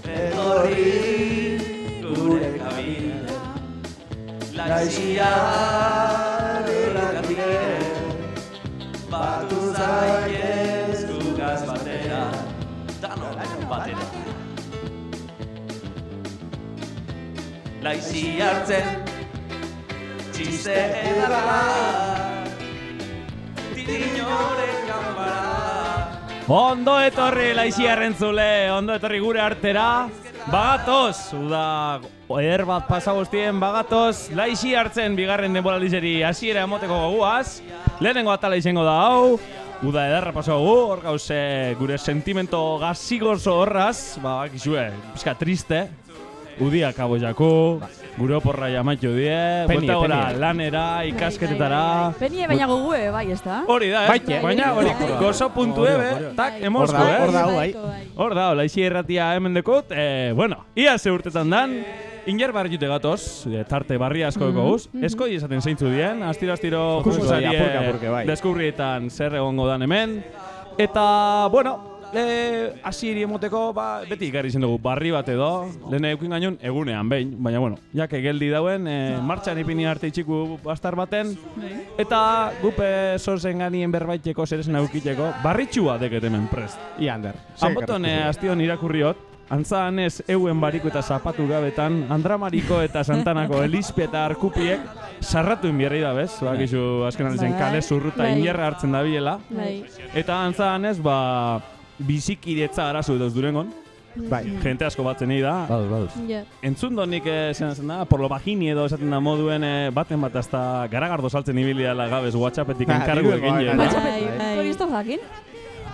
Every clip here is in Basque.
Etorri gure kabina, laiziar irratire, batu zaitez gugaz batera, danon batera. Laizi hartzen, txiste edarra, tiriñoren kanbara. Ondo etorri laiziarren zule, ondo etorri gure artera. Bagatoz, uda eder bat pasa guztien, bagatoz laizi hartzen bigarren denboraldizeri hasiera emoteko goguaz. Lehenengo atala izango da hau, uda edarra pasa gu, hor gauze gure sentimento gazigozo horraz, bakizue, pizka triste. Udia kabo jako, gure oporra jamaitu die, buelta gora lanera, ikasketetara. Penie baina gogue, bai, ez da? Hori da, baina hori gozo puntu ebe, tak, emozko, Hor da, laizi erratia hemen dekut, bueno, ia ze urtetan dan, inger barriute gatoz, tarte barri asko goguz, eskoi esaten zeintzu dien, astiro kursusarie deskubrietan zer egongo dan hemen, eta, bueno, hasieri emoteko, beti ikarri zen dugu barri bat edo, lehen eukin gainun egunean behin, baina bueno, jake geldi dauen, martxan ipini arte itxiku bastar baten, eta gupe sorzen ganien berbaiteko, zerezen aukiteko, barritxua deket hemen prest. Iander. Hanboton hastion irakurriot, antzaan ez euen bariko eta zapatu gabetan, Andramariko eta Santanako Elizpe eta Arkupiek sarratu inbierri da bez, bakizu azken alizen kale zurruta inerra hartzen da biela, eta antzaan ez, bizikidetza arazu edo Durangon. Bai. Gente asko batzen nahi da. Baduz. Entzun donik zen da, por lo bajini edo esaten da moduen baten bat hasta garagardo saltzen ibilia gabez WhatsAppetik enkargu egin jena. Hori ez da jakin?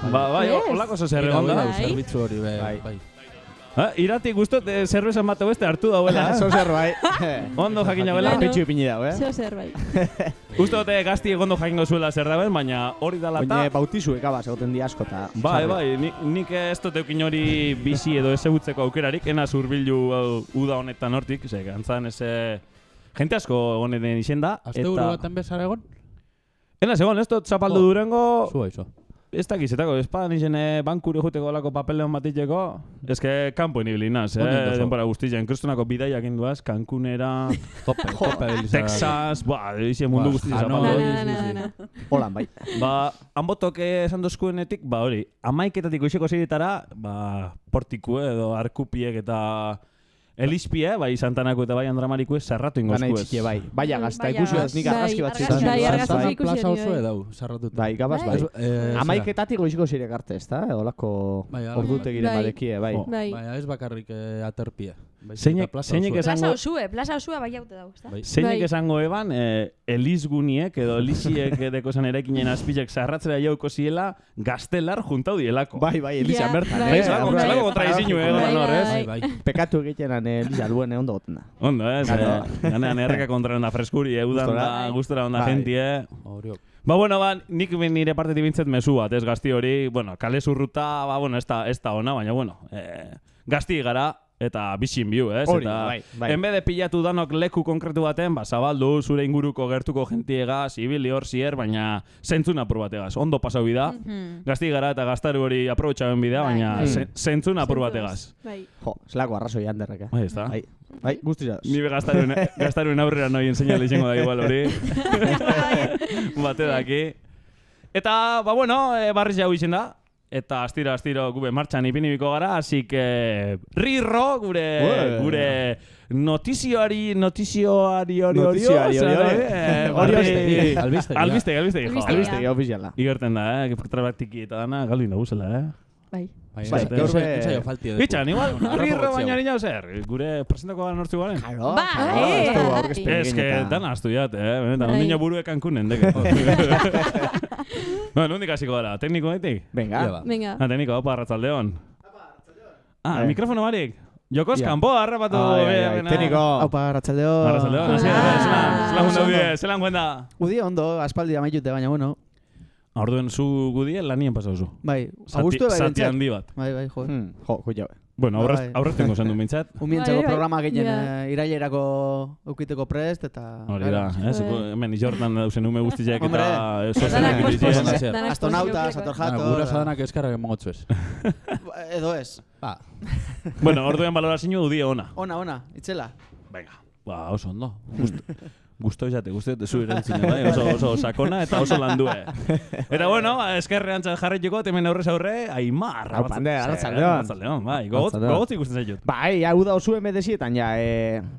Bai, holako zer egon da. Zerbitzu hori, bai. Iratik guztot zerbeza mate beste hartu dauela. Zo zer bai. Ondo jakina bela. Petxu ipini dau, Zeo zer bai. Uste gazti ondo jakingo zuela zer dauen, baina hori dala eta... Baina bautizu ekabaz egoten di asko eta... Bai, nik ez dut eukin hori bizi edo ezagutzeko aukerarik, enaz urbildu uda honetan hortik, gantzan jente asko egonen izen da. Azte buru baten bezara egon? Enaz egon, ez dut zapaldu Durango... Zua izo. Ez dakizetako, espadan izen bankure juteko lako papeleon batiteko, ezke kanpoen ibilinaz, denbora guztien, kristonako bidaiak induaz, Cancunera, Texas, izien mundu guztien zapaldu. Holan, bai. Hanbotok esan dozkuenetik, hori, amaiketatik goizeko ziritara, portikue edo arkupiek eta Elizpie, bai Santanako eta bai Andramariko sarratu ingo eskuez. Ganai bai. Bai agazta ikusi ez nik argazki bat zitzen. Bai, plaza oso edau, sarratuta. Bai, gabaz bai. Amaiketatik goiziko zirek arte, ez da? Olako ordutegiren badekie, bai. Baina ez bakarrik aterpia. Zeinek esango... Plaza osua bai haute dago, ez da? Zeinek esango eban, Elizguniek edo Eliziek deko zan erekinen azpilek sarratzera jauko ziela gaztelar juntau dielako. Bai, Elizia bertan. Zelako kontraizinu egon hor, ez? Pekatu egitenan Elizia duen ondo goten da. Ondo, ez? Ganean erreka kontraren da freskuri, eudan da, gustora onda gentie. Nik nire partetik bintzet mesu bat, ez gazti hori, kale zurruta, ez da ona, baina, gazti gara, eta bizin biu, ez? Hori, bai. Enbede pilatu danok leku konkretu baten, zabaldu, zure inguruko gertuko gentiegaz, ibili hor zier, baina zentzun apur bategaz. Ondo pasau bida, gazti gara eta gaztaru hori aprobetxaben bidea, baina zentzun apur bategaz. Jo, zelako arrazoi handerrek, Bai, ez da? Bai, guztizaz. Nibe gaztaruen aurrera noi enseñale izango da igual hori. Bate daki. Eta, barriz jau izen da. Eta astiro gube martxan ipinibiko gara, así que rirro gure notizioari albistegi ofiziala. Igerten da, trabaktiki eta dana galdu indaguzela, Bai. Ensaio falti edo. Itxan, igual, rirro baina nina zer, gure presentako gara nortzu garen. Ez que dana astu jat, benetan, ondino burue Cancunen, deke. Nondik hasiko gara, tekniko daitik? Venga. Tekniko, opa, arratzaldeon. Mikrofono barik? Jokoz kanpo, harrapatu. Tekniko. Opa, arratzaldeon. Arratzaldeon, zelan kuenta? Udi ondo, aspaldi amaitute, baina bueno. Orduen zu gudien lanien pasauzu. Bai, agustu eba Zati handi bat. Bai, jo. Jo, jabe. Bueno, aurreztengo zen du mintzat. Umientzako programa gehien irailerako eukiteko prest eta... Hori da, hemen Jordan dauzen ume guztiak eta... Astronauta, satorjato... Gura sadanak eskarrak emogotzu ez. Edo ez. Bueno, orduen balorazio udie ona. Ona, itzela. Venga, oso ondo. Gusto izate zu erantzina, bai? Oso sakona eta oso landue. Eta bueno, eskerrean jarraituko, hemen aurrez aurre, Aimar. Pande, arratzaldeon. Bai, gogotz ikusten zaitut. Bai, hau da osu emedezietan,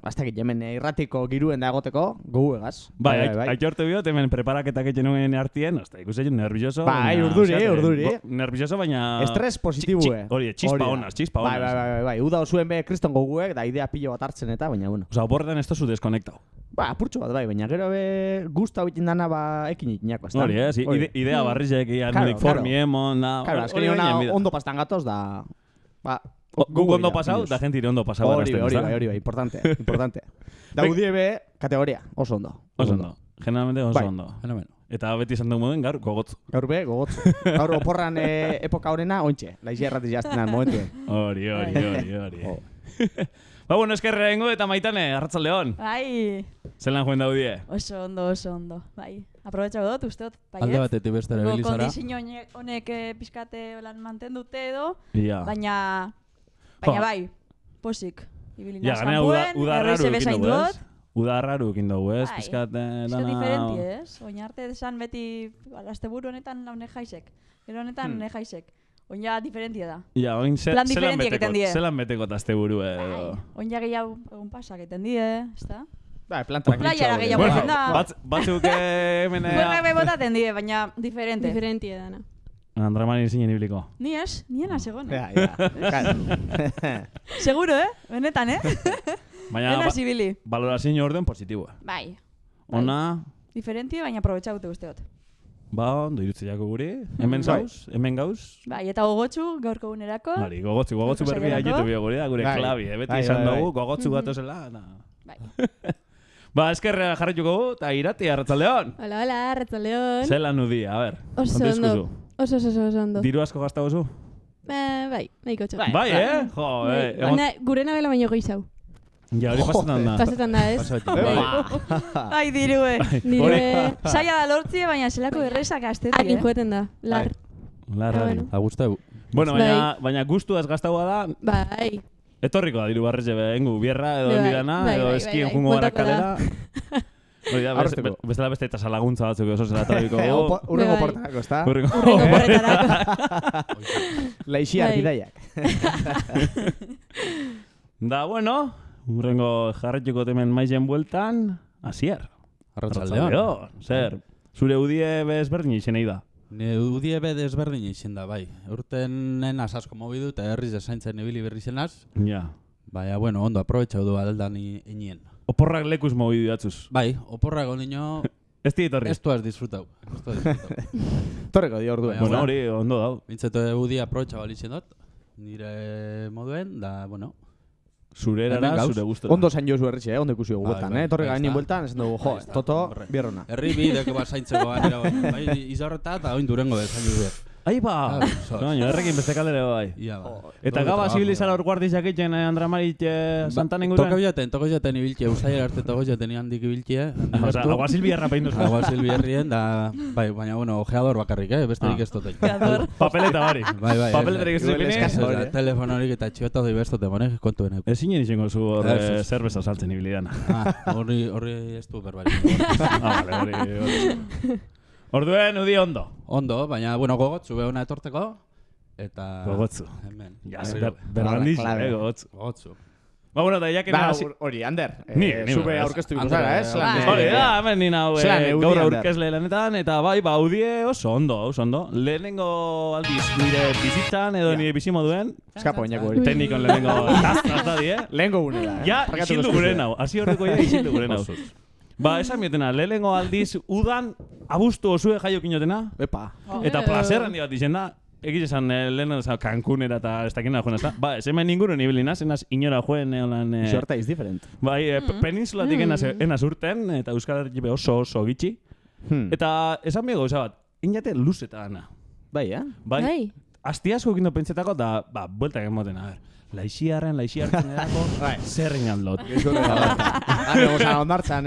bastakit hemen irratiko giruen da egoteko, gogu egaz. Bai, aitortu biot, hemen preparaketak egin nuen artien, ikusten zaitut nervioso. Bai, urduri. Nervioso, baina... Estres positibue. Hori, txispa honaz. Bai, hau da osu eme kriston goguek, da idea pilo bat hartzen eta, baina, bueno. Osa, bordan ez tozu deskonektau. Ba, apurtxo bat bai, baina gero guzta horitzen dana ekin ikinako, ez da? Hori, idea barrizek, nunik formi emon, da... Claro, azkeni ondo pastan gatoz, da... Guk ondo pasau, da gente ondo pasau. Hori, importante. Da udiebe kategoria, oso ondo. Generalmente oso ondo. Eta beti esan dugu moduen, gaur gogotzu. Gogotzu. Gaur oporran epoka horrena, ointxe, laixi erratiz jaztenan momentuen. Hori. Ba, bueno, eskerra hengo eta Maitane, arratzaldeon. Bai. Zelan joen daudie? Oso ondo. Bai. Aprobetxau dut, usteot, baiet. Alde batetik bestera bilizara. Kondizio honek pixkate lan mantendute edo, baina bai, posik. Ibilina eskampuen, erroize bezain dut. Udarraru ekin dugu, ez? Pixkate dana... diferenti, ez? Oin arte desan beti, azte buru honetan laune jaisek. Gero honetan laune jaisek. Oin ja diferentia da. Ja, oin zelan beteko tazte buru edo. Oin ja gehiago egun pasak egiten die, ez da? Ba, plan tranquilitxo. Playara gehiago egiten da. Batzuk hemen... Buenak bebotaten die, baina diferente. Diferentia dana. Andramani zinen ibiliko. Ni ez, nien asegone. Ja. Seguro, benetan, Baina balorazio orden positiboa. Bai. Ona... Diferentia, baina aprobetxaute guzteot. Ba, ondo irutzeiako guri, hemen gauz. Bai, eta gogotzu, gaurko gunerako. Bari, gogotzu berbi aietu bio guri da, gure klabi, beti izan dugu, gogotzu gatozela. Bai. Ba, eskerra jarrituko gu, eta irati, arratzaldeon. Hola, arratzaldeon. Zelan nudi, a ber. Oso ondo. Diru asko gazta gozu? Bai, nahiko txo. Bai, Jo, gure nabela baino gehiago. Ja, hori pasetan da. Pasetan da, ez? Ai, dirue. Saia da lortzie, baina zelako errezak aztetik, Akin joeten da, lar. Larrari. Agustau. Bueno, baina guztu ez gaztaua da... Bai. Etorriko da, diru barretxe engu bierra edo enbidana, edo eskien jungo gara kalera. Hori da, bestela beste eta salaguntza batzuk oso zela trabiko. Urrengo portarako, ez da? Urrengo portarako. Laixi arkidaiak. Da, bueno... Urrengo jarretuko temen maizen bueltan, Asier. Arratzaldeon. Zer, zure udie bezberdin izan da? Ne udie bezberdin izan da, bai. Urtenen asasko mobidu eta herriz esaintzen ibili berri zenaz. Ja. Baina, bueno, ondo aprobetxau du aldan inien. Oporrak lekuz mobidu datzuz. Bai, oporrak ondino... Ez ditorri. Ez du has disfrutau. Torreko di orduen. Bueno, hori ondo dau. Bintzatu udie aprobetxau balitzen dut. Nire moduen, da, bueno... Zure erara, zure gustora. Ondo zain jozu erritxe, ondo ikusi dugu bueltan, Torre gainin bueltan, esan dugu, Toto, bierrona. Herri bideko bat zaintzeko ganera, bai, izarreta eta oin durengo de zain dugu. Ai ba, errekin beste kaldere bai. Eta gaba zibilizara hor guardizak egiten Andramarit Santan inguruen? Toko jaten ibiltxe, usaier arte toko jaten handik ibiltxe. Aguazil biharra pein duzu. Aguazil biharrien, da, bai, baina, bueno, ojeador bakarrik, besterik ez dute. Papeleta bari. Bai, papeleterik ez zupini. Telefonorik eta txioto di bestote, monek, kontuen. Ez inen izango zu hor zerbeza saltzen ibilidana. Horri ez du berbari. Vale. Orduen, udi ondo. Ondo, baina, bueno, gogotzu behuna etorteko. Eta... Gogotzu. Hemen. Berrandiz, gogotzu. Gogotzu. Ba, bueno, da, jakin... Hori, Ander. Zube aurkeztu ikuzara, ez? Hori da, hemen nina gaur aurkezle lanetan, eta bai, ba, udie oso ondo. Lehenengo aldiz nire bizitzan edo nire bizimoduen. Eskapo bainako hori. Teknikon lehenengo tazta die. Lehengo gunera. Ja, isildu gure nau. Asi horreko ja, isildu gure nau. Ba, esan mietena, lehenengo aldiz udan abustu osue jaiokinotena. Epa. Eta placer handi bat izen da. Egiz esan lehenengo Cancunera eta ez dakina joan ez da. Ba, ez hemen ninguru nibilina, zenaz inora joen eolan... Xorta is different. Bai, peninsulatik enaz urten, eta Euskal Herribe oso gitxi. Eta esan biego gauza bat, inate luzeta ana. Bai, Bai. astiasko egindo pentsetako, da, bueltak emoten, a ver. Laixiarren edako, zer ringen lot. Ondartzan,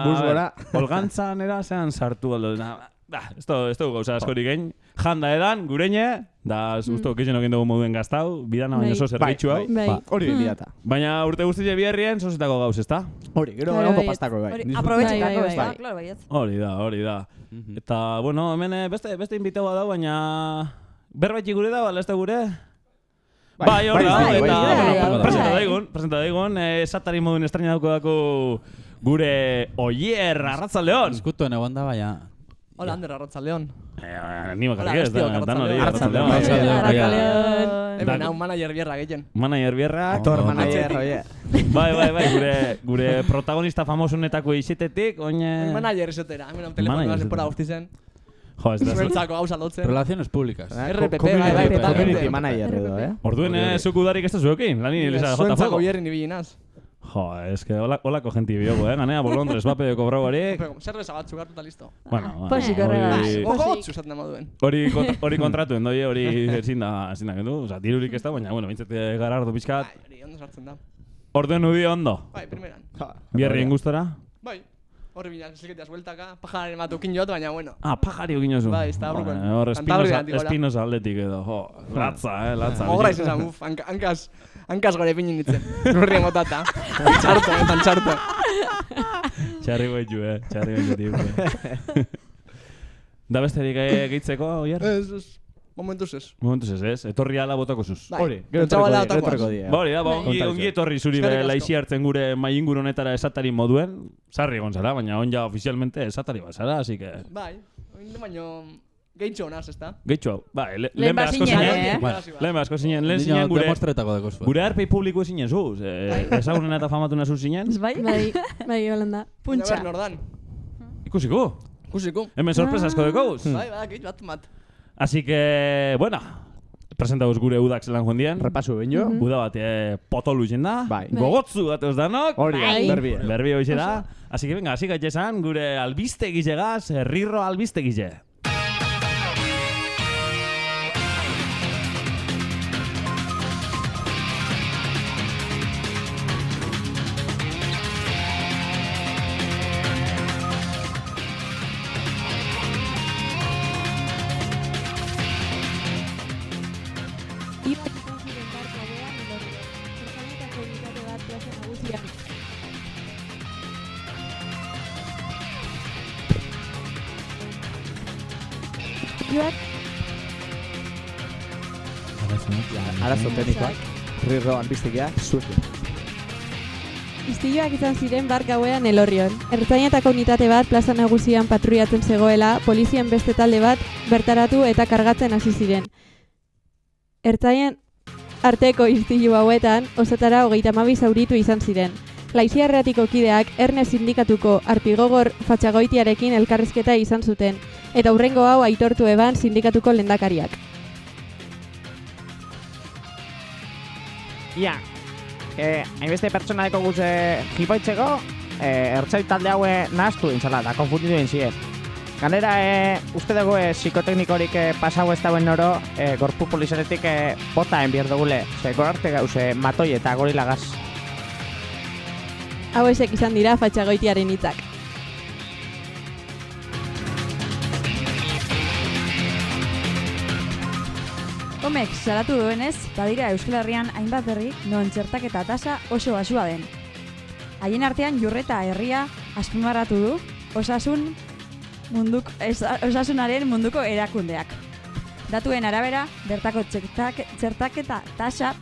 bus gora. Olgantzan era, zean sartu aldo. Ez dugu gauza askorik egin. Janda edan, gureine, da, usto, keixen okin dugu moduen gaztau, bidana baino zo zerbitzu hau. Hori bidata. Baina urte guztize biherrien, zozetako gauz, ezta? Hori, gero ondo pastako bai. Aprobetxetako, ez da, klaro, baiet. Hori da. Eta, bueno, hemen beste invitaua da, baina... Berbaitik gure da, bala, ez da gure? Bai, hori da, eta presenta daigun, esatari modun estraina dako gure Oier Arratzaldeon. Eskutuen egon da, baina... Hola, Ander Arratzaldeon. Ni bakarrik ez, dan hori Arratzaldeon. Hemen hau manager bierra gehien. Manager bierra. Actor manager, oie. Bai, gure protagonista famosunetako izetetik, oine... Manager esotera, hemen hau telefonoa zenpora guzti zen. Jo, ez da. Zuentzako hau saldotzen. Relaciones públicas. RPP, bai, totalmente. Community manager edo, Orduen, zuku darik ez da zuekin, lani nilesa jota Zuentzako fago. bierrin ibilinaz. Jo, es que holako jenti biogu, ganea bolondrez bape kobrau barik. Zer desagatzu gartu eta listo. Bueno, Posik horregaz. Gogotzu esaten amaduen. Hori kontratuen doi, hori ezin da kendu. Osa, dirurik ez da, baina, bueno, bintzete garardo pixkat. Hori, ondo sartzen da. Orduen udi ondo. Bai, primeran. Bierrien gustora. Bai. Horri binak zilketiaz bueltaka, pajararen matukin jot, baina bueno. Pajari ogin oso. Bai, ez da aurrukoen. Hor, espinosa aldetik edo, jo, latza. Ogra izan zan, hankaz gore pinin nintzen. Rurrien gotata. Txarto. Txarri goitu, txarri goitu. Da besterik gehitzeko, Oier? Ez. Momentuz ez. Etorri ala botako zuz. Hori, gero etorreko die. Hori da, ongi etorri zuri laixi hartzen gure mainguru honetara esatari moduen. Sarri egon zara, baina on ja ofizialmente esatari bat zara, así que... Bai, baina gehitxo honaz, ez da? Gehitxo hau, bai, lehen behazko zinen. Lehen zinen gure arpei publiko zinen zuz. Ezagunen eta famatuna zuz zinen. Bai, holanda. Puntxa. Ikusiko. Hemen sorpresa asko dekouz. Bai, bat mat. Así que, bueno, presentauz gure udak zelan joan dien. Repasu benio. Uda bat potolu izen da. Gogotzu bat eus danok. Hori, berbi hoize da. Así que venga, hasi gaitxezan gure albiste gizegaz, herrirro albiste gize. Arazo teknikoak, rirro albistegia, zuekin. Istiloak izan ziren bar gauean Elorrion. Ertzainetako unitate bat plaza nagusian patruiatzen zegoela, polizien beste talde bat bertaratu eta kargatzen hasi ziren. Ertzainen arteko istilu hauetan, osotara 32 zauritu izan ziren. Laixiarratiko kideak Erne sindikatuko Arpigogor Fatxagoitiarekin elkarrizketa izan zuten, eta hurrengo hau aitortu eban sindikatuko lehendakariak. Ia, hainbeste pertsona deko guze jipoitzeko, ertzai talde haue nahaztu dintzala, da konfunditu dintzien. Ganera, uste dugu psikoteknikorik pasau ez dauen noro, gorpu polizaretik botaen bier dugule, ze gorarte gauze matoi eta gorilagaz. Hau esek izan dira Fatxagoitiaren hitzak. Homek salatu duenez, badira Euskal Herrian hainbat berri non txertaketa tasa oso baxua den. Haien artean Jurreta herria azpimarratu du osasunaren munduko erakundeak. Datuen arabera, bertako txertaketa tasa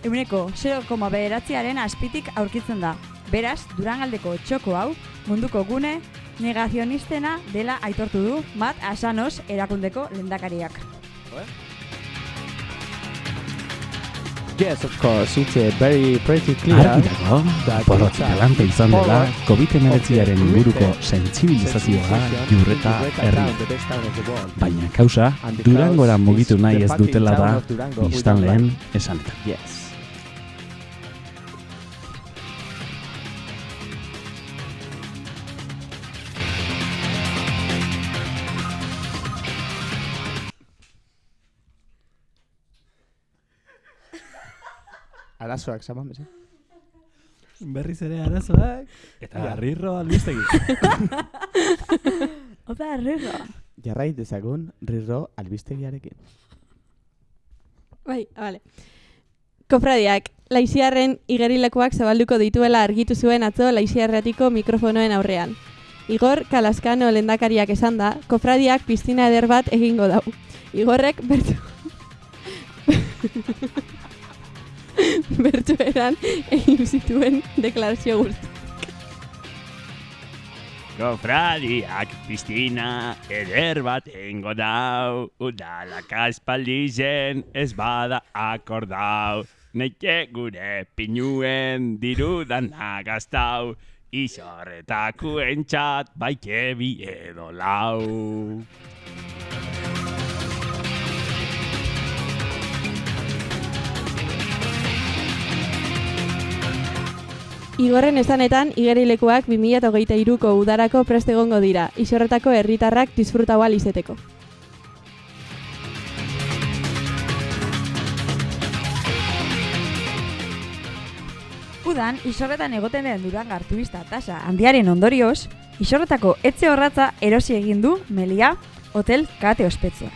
0,9aren azpitik aurkitzen da. Beraz, Durangaldeko txoko hau munduko gune negazionistena dela aitortu du Mat Asanos erakundeko lehendakariak. Yes, of course, it's very pretty clear. Argi dago, porrotzi galante izan dela COVID-19aren inguruko sentsibilizazioa Jurreta herri. Baina kausa, Durangora mugitu nahi ez dutela da biztanleen esanetan. Yes. Arazoak, zaman, beze? Berriz ere arazoak. Eta Rirro albistegi. Oda, Rirro. Jarrai dezagun Rirro albistegiarekin. Bai, vale. Kofradiak, Laixiarren igerilekoak zabalduko dituela argitu zuen atzo Laixiarratiko mikrofonoen aurrean. Igor Kalaskano lehendakariak esan da, kofradiak piztina eder bat egingo dau. Igorrek bertsoeran egin zituen deklarazio guzti. Kofradiak piztina eder bat egingo dau, udalak aspaldizen ez bada akordau. Neike gure pinuen dirudan agaztau, isorretako txat baike bi edo lau. Igorren esanetan, igerilekuak 2023ko udarako prest egongo dira, isorretako herritarrak disfrutau ahal izeteko. Udan, isorretan egoten den Duranga turista tasa handiaren ondorioz, isorretako etxe horratza erosi egin du Melia Hotel Kate ospetsuak.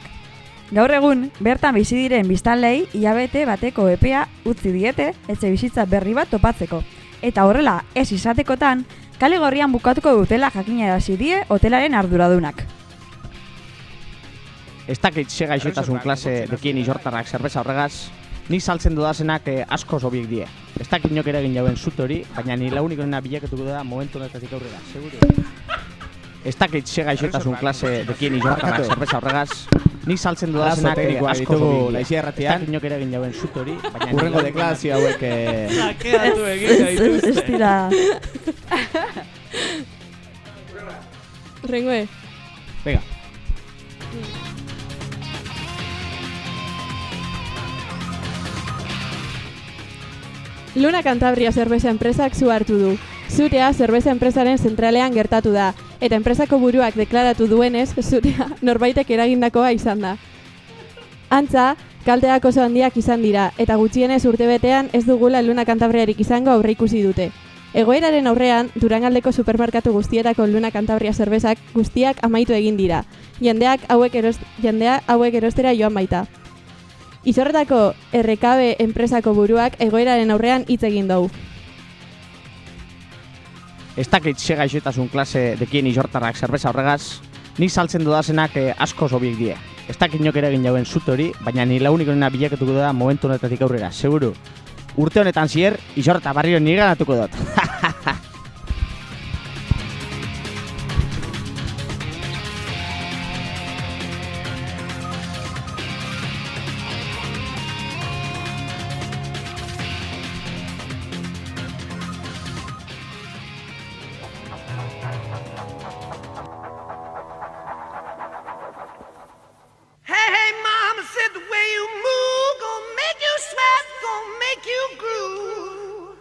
Gaur egun, bertan bizi diren biztanlei hilabete bateko epea utzi diete etxe bizitza berri bat topatzeko. Eta horrela, ez izatekotan, kale gorrian bukatuko dutela jakinarazi die hotelaren arduradunak. Ez dakit ze gaixotasun klase dekien isortarrak zerbeza horregaz, nik saltzen dudazenak asko sobiek die. Ez dakit inok ere egin jauen zut hori, baina ni launik onena bilaketuko da momentu honetatik aurrera, seguru. Ez dakit ze gaixotasun klase dekien isortarrak zerbeza horregaz, nik saltzen dudazenak asko sobiek die. Ez dakit inok ere egin jauen zut hori, baina Urrengo deklarazio hauek... Sakeatu egin gaituzte. Ez dira... Rengoe. Venga. Luna Cantabria zerbeza enpresak zu hartu du. Zutea zerbeza enpresaren zentralean gertatu da, eta enpresako buruak deklaratu duenez, zutea norbaitek eragindakoa izan da. Antza, kalteak oso handiak izan dira, eta gutxienez urtebetean ez dugula Luna Cantabriarik izango aurreikusi dute. Egoeraren aurrean, Durangaldeko supermerkatu guztietako Luna Cantabria zerbezak guztiak amaitu egin dira. Jendea hauek erostera joan baita. Isorretako errekabe enpresako buruak egoeraren aurrean hitz egin dugu. Ez dakit ze gaixotasun klase dekien isortarrak zerbeza horregaz, nik saltzen dudazenak asko sobiek die. Ez dakit inok ere egin jauen zut hori, baina ni launik onena bilaketuko da momentu honetatik aurrera, seguru. Urte honetan zier, isorta barrio nire ganatuko dut. Hey, mama said the way you move gonna make you sweat, gonna make you groove.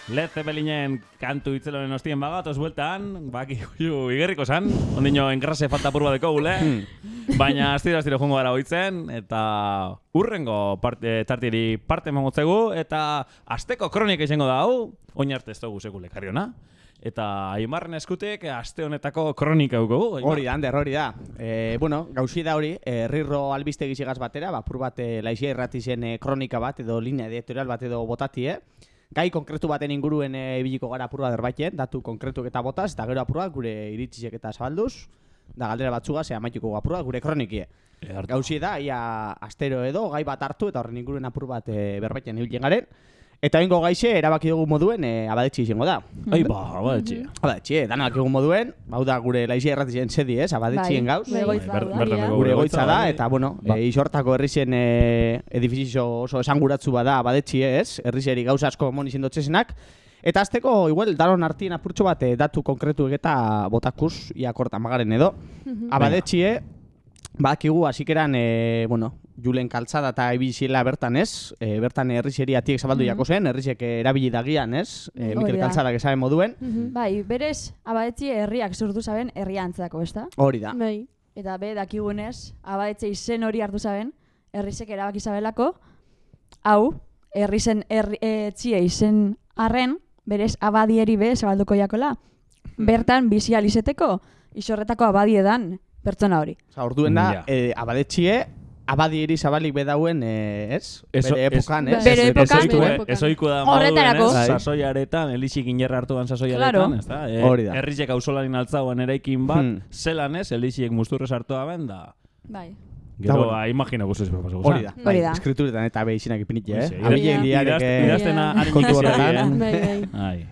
Led Zeppelinen kantu itzeloren ostien bagatoz bueltan, baki igerriko zan, ondino engrase falta purba deko gule, baina astiro jungo gara hoitzen, eta urrengo tartieri parte emangotzegu, eta asteko kronika izango da hau, oin arte ez dugu sekule kariona. Eta Aimarren eskutek aste honetako kronika dugu. Hori da, Ander, hori da. Bueno, gauzi da hori, Rirro albiste gizigaz batera, bapur bat Laixia irratizen kronika bat, edo linea editorial bat edo botati, Gai konkretu baten inguruen ibiliko gara apur bat erbaiten, datu konkretuk eta botaz, eta gero apur bat gure iritsisek eta zabalduz, da galdera batzuga, amaituko apur bat gure kronikie. Gauzi da, ia astero edo, gai bat hartu, eta horren inguruen apur bat berbaiten ibilien garen. Eta ingo gaixe, erabaki dugu moduen, abadetxi izango da. Abadetxi. Abadetxi, danak egun moduen, hau da gure Laixia irratizien sedi, abadetxien gauz. Gure egoitza da, eta, bueno, isortako herrixen edifizio oso esanguratzu bada abadetxi herrixeri gauza asko mon izin dotzesenak. Eta azteko, igual, daron artien apurtxo bat datu konkretu eta botakuz, ia kortan magaren edo. Abadetxi, bakigu, hasikeran, bueno, Julen kaltzada eta ibilizela bertan bertan herrixeri atiek zabaldu jako zen, herrixek erabili dagian Mikel Kaltzada gezaben moduen. Bai, berez, abadetzi herriak sortu zaben herria antzako, ez da? Hori da. Eta dakigunez, abadetzi izen hori hartu zaben, herrixek erabaki zabelako, hau, herrizen etxie izen arren, berez abadieri zabalduko jakola, bertan bizi alizeteko, isorretako abadiedan pertsona hori. Orduen da, abadetxie, abadieri zabalik bedauen, bere epokan, Bere epokan. Ezoiku da horretarako. Sasoiaretan, Elixik inerra hartuan sasoiaretan, ez da? Hori da. Herrizek auzolarin altzauan eraikin bat, zelan Elixik musturrez hartua ben da. Bai. Gero, imagino guztu ezbera pasako. Hori da. Eskrituretan eta behizinak ipinit, Abilek diarek idaztena kontu horretan.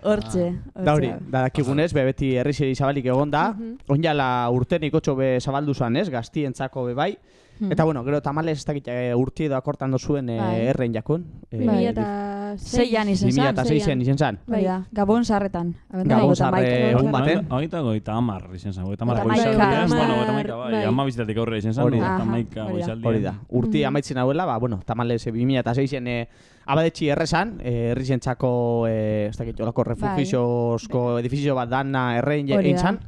Hortxe. Da hori, da dakigunez, beti herrixeri zabalik egon da. Onjala urtenik otxo be zabaldu zan, gaztientzako be bai. Eta bueno, gero tamalez ez dakit urti edo akortan dozuen erren jakun. 2006an izen zan. 2006an izen zan. Gabon zarretan. Gabon zarre egun baten. Goita amar izen zan. Goita amar bizitatik aurre izen zan. Hori da. Urti amaitzen hauela, bueno, tamalez 2006an abadetxi errezan, herrizentzako, ez dakit, olako refugiozko edifizio bat dana errein egin zan.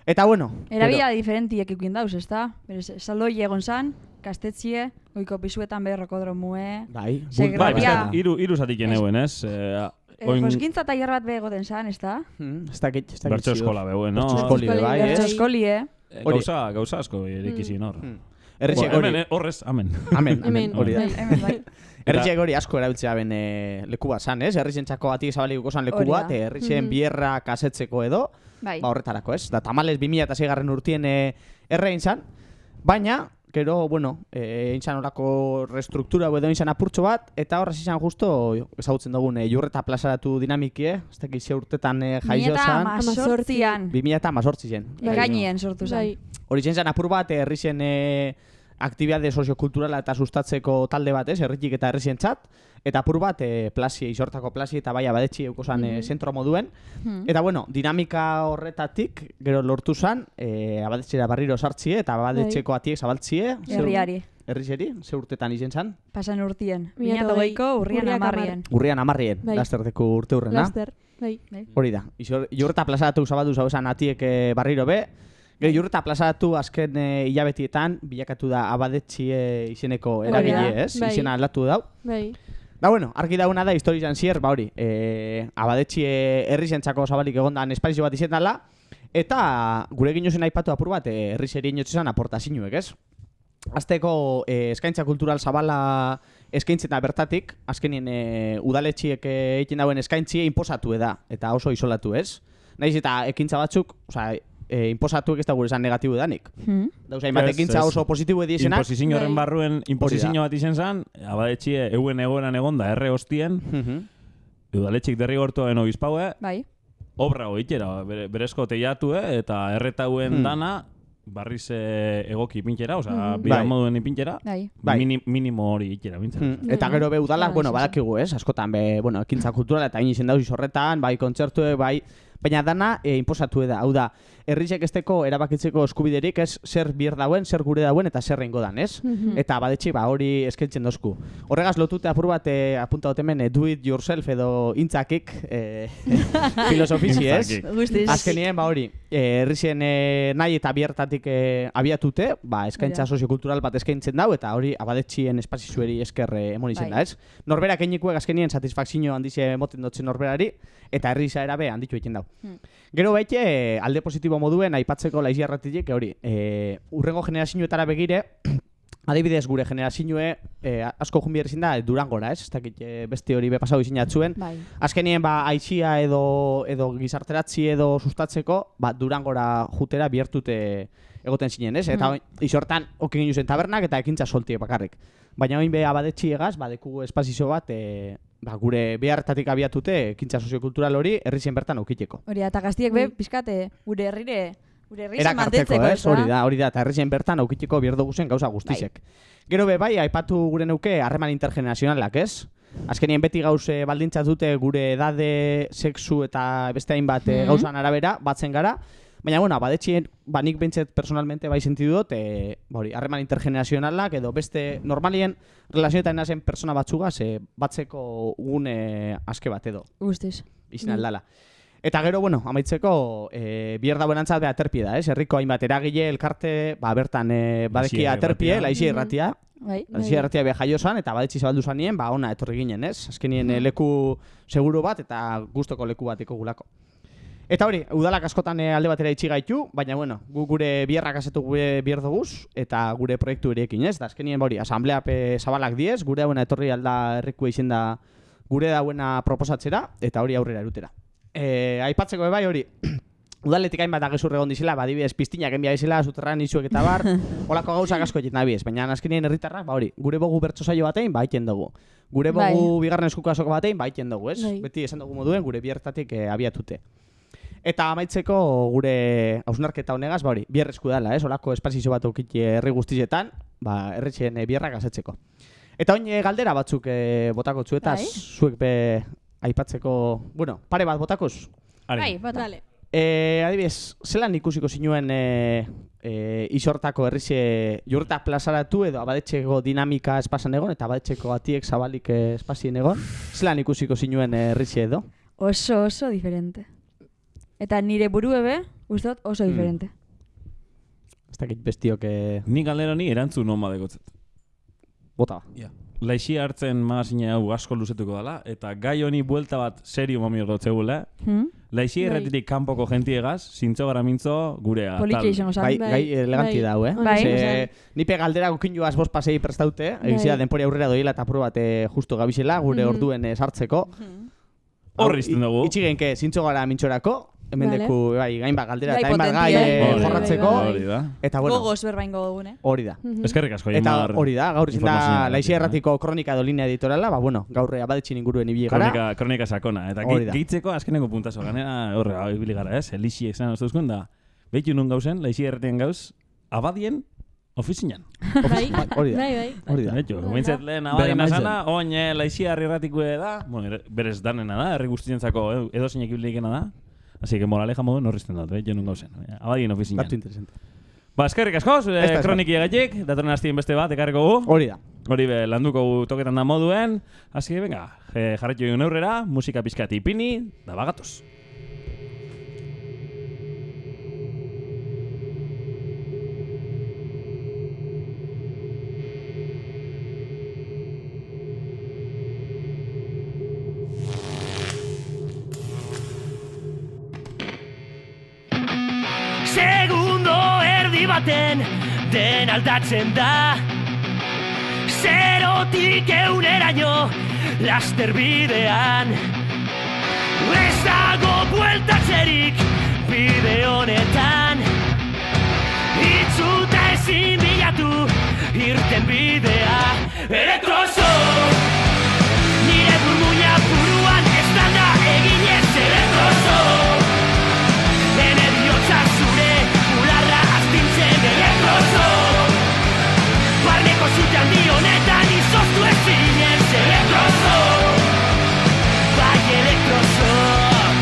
Eta bueno, erabila diferentiek eukin dauz, ez da? Saldoi egon zan, kastetxie, goiko pisuetan berrokodromue. Bai, iru zatik eneuen, ez? Joskintza taller bat begoten zan, ez da? Ez dakit. Bertso eskola begoen, no? Bertso eskoli, Gauza asko erikizien hor. Horrez, amen. Amen, hori da. Herriak hori asko erabiltzea ben leku bat zan, ez? Herrizentzako atik zabalikuko zan leku bat, herrizen bierra kasetzeko edo, horretarako, ez? Da tamalez 2006 garren urtien errein zan, baina, gero, bueno, egin zan horako restruktura edo egin zan apurtxo bat, eta horrez izan justo, ezagutzen dugun, Jurreta plazaratu dinamikie, ez dakit ze urtetan jaio zan. 2018 zen. Ekainien sortu zan. Hori zen apur bat, herrizen aktibitate soziokulturala eta sustatzeko talde bat, herritik eta herrizentzat, eta apur bat isortako plazi eta bai abadetxi eukozan zentro moduen. Eta bueno, dinamika horretatik gero lortu zan, abadetxera barriro sartzie eta abadetxeko atiek zabaltzie. Herriari. Herrizeri, ze urtetan izen zan? Pasan urtien. 2008ko urrian amarrien. Urrian amarrien, lasterteko urte urrena. Laster, bai. Hori da, Jurreta plazaratu zabaldu zauzan atiek barriro be. Gero Jurreta plazaratu azken hilabetietan bilakatu da abadetxi izeneko eragile, ez? Izena aldatu dau. Da, bueno, argi dauna da, historizan zier, ba hori, abadetxi herrizentzako zabalik egondan espazio bat izen dala, eta gure ginozen aipatu apur bat herrizeri inotzezan aportazinuek, ez? Azteko eskaintza kultural zabala eskaintzeta bertatik, azkenien udaletxiek egiten dauen eskaintzie inposatu da, eta oso isolatu, ez? Naiz eta ekintza batzuk, inposatuek ez da gure esan negatibo danik. Dauza, hainbat ekintza oso positibo ediesenak. Imposizio horren barruen, imposizio bat izen zan, abadetxie euen egoeran egonda erre hostien, udaletxik derrigortuen obispaue, obra goitera, berezko teiatu, eta erretauen dana, barriz egoki ipintxera, bidan moduen ipintxera, minimo hori itxera bintzen. Eta gero be udalak, badakigu, askotan, ekintza kultural eta inizen dauz izorretan, bai kontzertue, bai baina dana inposatu da. Hau da, herrizek esteko erabakitzeko eskubiderik ez zer bier dauen, zer gure dauen eta zer rengo dan, ez? Eta badetxe, hori eskentzen dozku. Horregaz lotute apur bat apunta dut hemen do it yourself edo intzakik filosofizi, ez? Azkenien, hori, herrizien nahi eta biertatik abiatute, eskaintza soziokultural bat eskaintzen dau, eta hori abadetxien espazizueri esker emon izen da, ez? Norberak einikuek azkenien satisfakzio handize moten dotzen norberari, eta herriza erabe handitu egiten dau. Gero baite, alde positibo moduen aipatzeko laizia erratitik, hori, urrengo generazioetara begire, adibidez gure generazioe asko junbier ezin da Durangora, ez? Ez dakit beste hori bepasau izin jatzuen. Azkenien aizia edo gizarteratzi edo sustatzeko, Durangora jutera biertute egoten zinen, ez? Eta izortan okin ginen tabernak eta ekintza soltiek bakarrik. Baina oin beha badetxiegaz, badekugu espazio bat, gure beharretatik abiatute ekintza soziokultural hori herrizien bertan aukiteko. Hori da, eta gaztiek pizkate gure herrire erakartzeko, ez? Hori da, eta herrizien bertan aukiteko bierdo guzen gauza guztizek. Gero aipatu gure neuke harreman intergenerazionalak, ez? Azkenien beti gauze baldintzat dute gure edade, sexu eta beste hainbat gauzan arabera, batzen gara. Baina, badetxien, nik behintzet personalmente sentidu dut, harreman intergenerazionalak edo beste normalien relazioetan nazen persona batzugaz batzeko gune aske bat edo. Guztiz. Izin aldala. Eta gero, amaitzeko, bier dauen antzat beha aterpie da, ez? Herriko hainbat eragile, elkarte, bertan badekia aterpie, laizia irratia. Laizia irratia beha jaio zan, eta badetxi zabaldu zanien, ona etorri ginen, ez? Azkenien leku seguru bat eta gustoko leku bateko gulako. Eta hori, udalak askotan alde batera itxi gaitu, baina gu gure bierrak azetu gure bier duguz, eta gure proiektu erekin, ez? Da azkenien asamblea zabalak diez, gure dauena etorri alda herriko izen da gure dauena proposatzera, eta hori aurrera erutera. Aipatzeko hori, udaletik hainbat agezur egon dizela, adibidez piztinak enbia dizela, zuterran izuek eta bar, holako gauzak asko egiten nabiez, baina azkenien herritarrak, gure bogu bertso saio batein, egiten dugu. Gure bogu bigarren eskuko asoko batein, egiten dugu, ez? Beti esan dugu moduen, gure biertatik abiatute. Eta amaitzeko gure hausnarketa honegaz, bierrezku dela, ez? Olako espazio bat aukiti herri guztietan, herritxeen bierrak asetzeko. Eta oin galdera batzuk botako txuetaz, zuek aipatzeko, pare bat botakoz? Bai, botale. Adibidez, zelan ikusiko zinuen isortako herrixe jurta plazaratu edo abadetxeko dinamika espazan egon, eta abadetxeko atiek zabalik espazien egon, zelan ikusiko zinuen herrixe edo? Oso diferente. Eta nire burue uste dut oso diferente. Ez dakit bestiok... Nik galdera ni erantzun hon badekotzet. Bota. Laixi hartzen magazine hau asko luzetuko dela, eta gai honi buelta bat serio mamior dotzegula. Laixi erretirik kanpoko gentiegaz, zintzo gara mintzo gurea. Poliki izango zan. Gai eleganti dau, Nipe galdera gukin joaz bost pasei prestaute, egizia denpori aurrera doila eta probat justo gabizela, gure orduen sartzeko. Horri izten dugu. Itxigenke zintzo gara mintxorako, hemen deku gainbat galdera eta hainbat gai jorratzeko. Eta bueno. Gogoz berbaingo dugun, Hori da. Eskerrik asko. Eta hori da, gaur izin da Laixi Erratiko kronika edo linea editoriala, gaur abadetxin inguruen ibili gara. Kronika sakona. Eta gehitzeko azkeneko puntazo, ganera horre ibili gara, ez? Elixi esan uste duzkuen da, behitu nun gauzen, Laixi Erratien gauz, abadien ofizinan. Hori da. Hori da. Bintzet lehen abadien azana, oin Laixi Erratikue da, berez danena da, herri guztientzako edo zeinek ibilikena da. Así que moraleja modu norrizten dut, jo nun gauzen. Abadien ofizinan. Datu interesante. Eskerrik asko, kroniki egaitik, datorren hastien beste bat, ekarriko gu. Hori da. Hori landuko gu toketan da moduen. Así que venga, jarretu egun aurrera, musika pizkat ipini, da bagatoz. Segundo erdi baten den aldatzen da, zerotik euneraino laster bidean. Ez dago bueltatzerik bide honetan, itzuta ezin bilatu irten bidea. Elektroso, nire burmuina buruan ez da eginez. Elektroso, zure bularra astintzen. Elektroso, barneko zute handi honetan izoztu ezinez. Elektroso, bai elektrosok.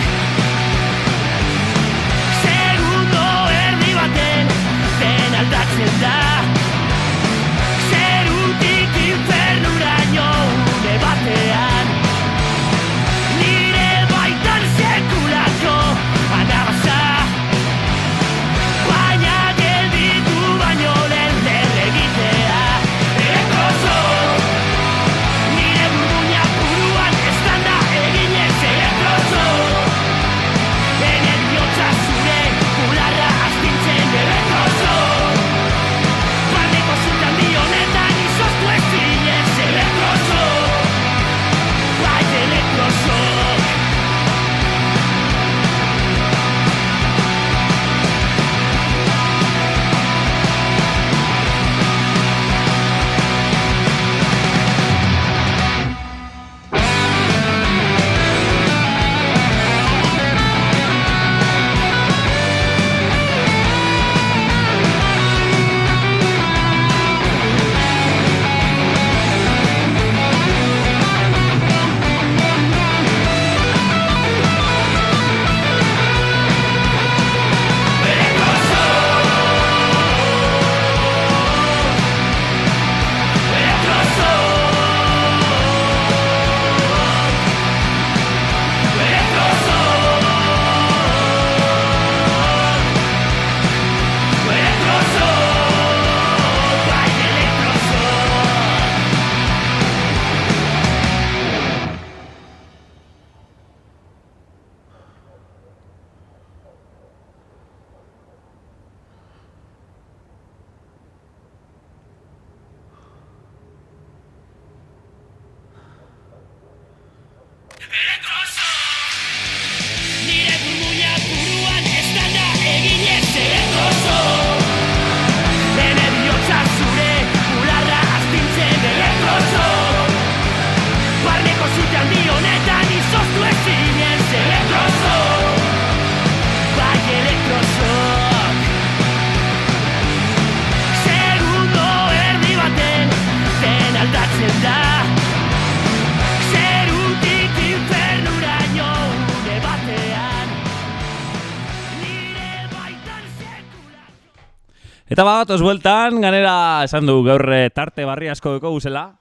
Eta bagatoz bueltan, ganera esan du gaur tarte barri asko deko guzela.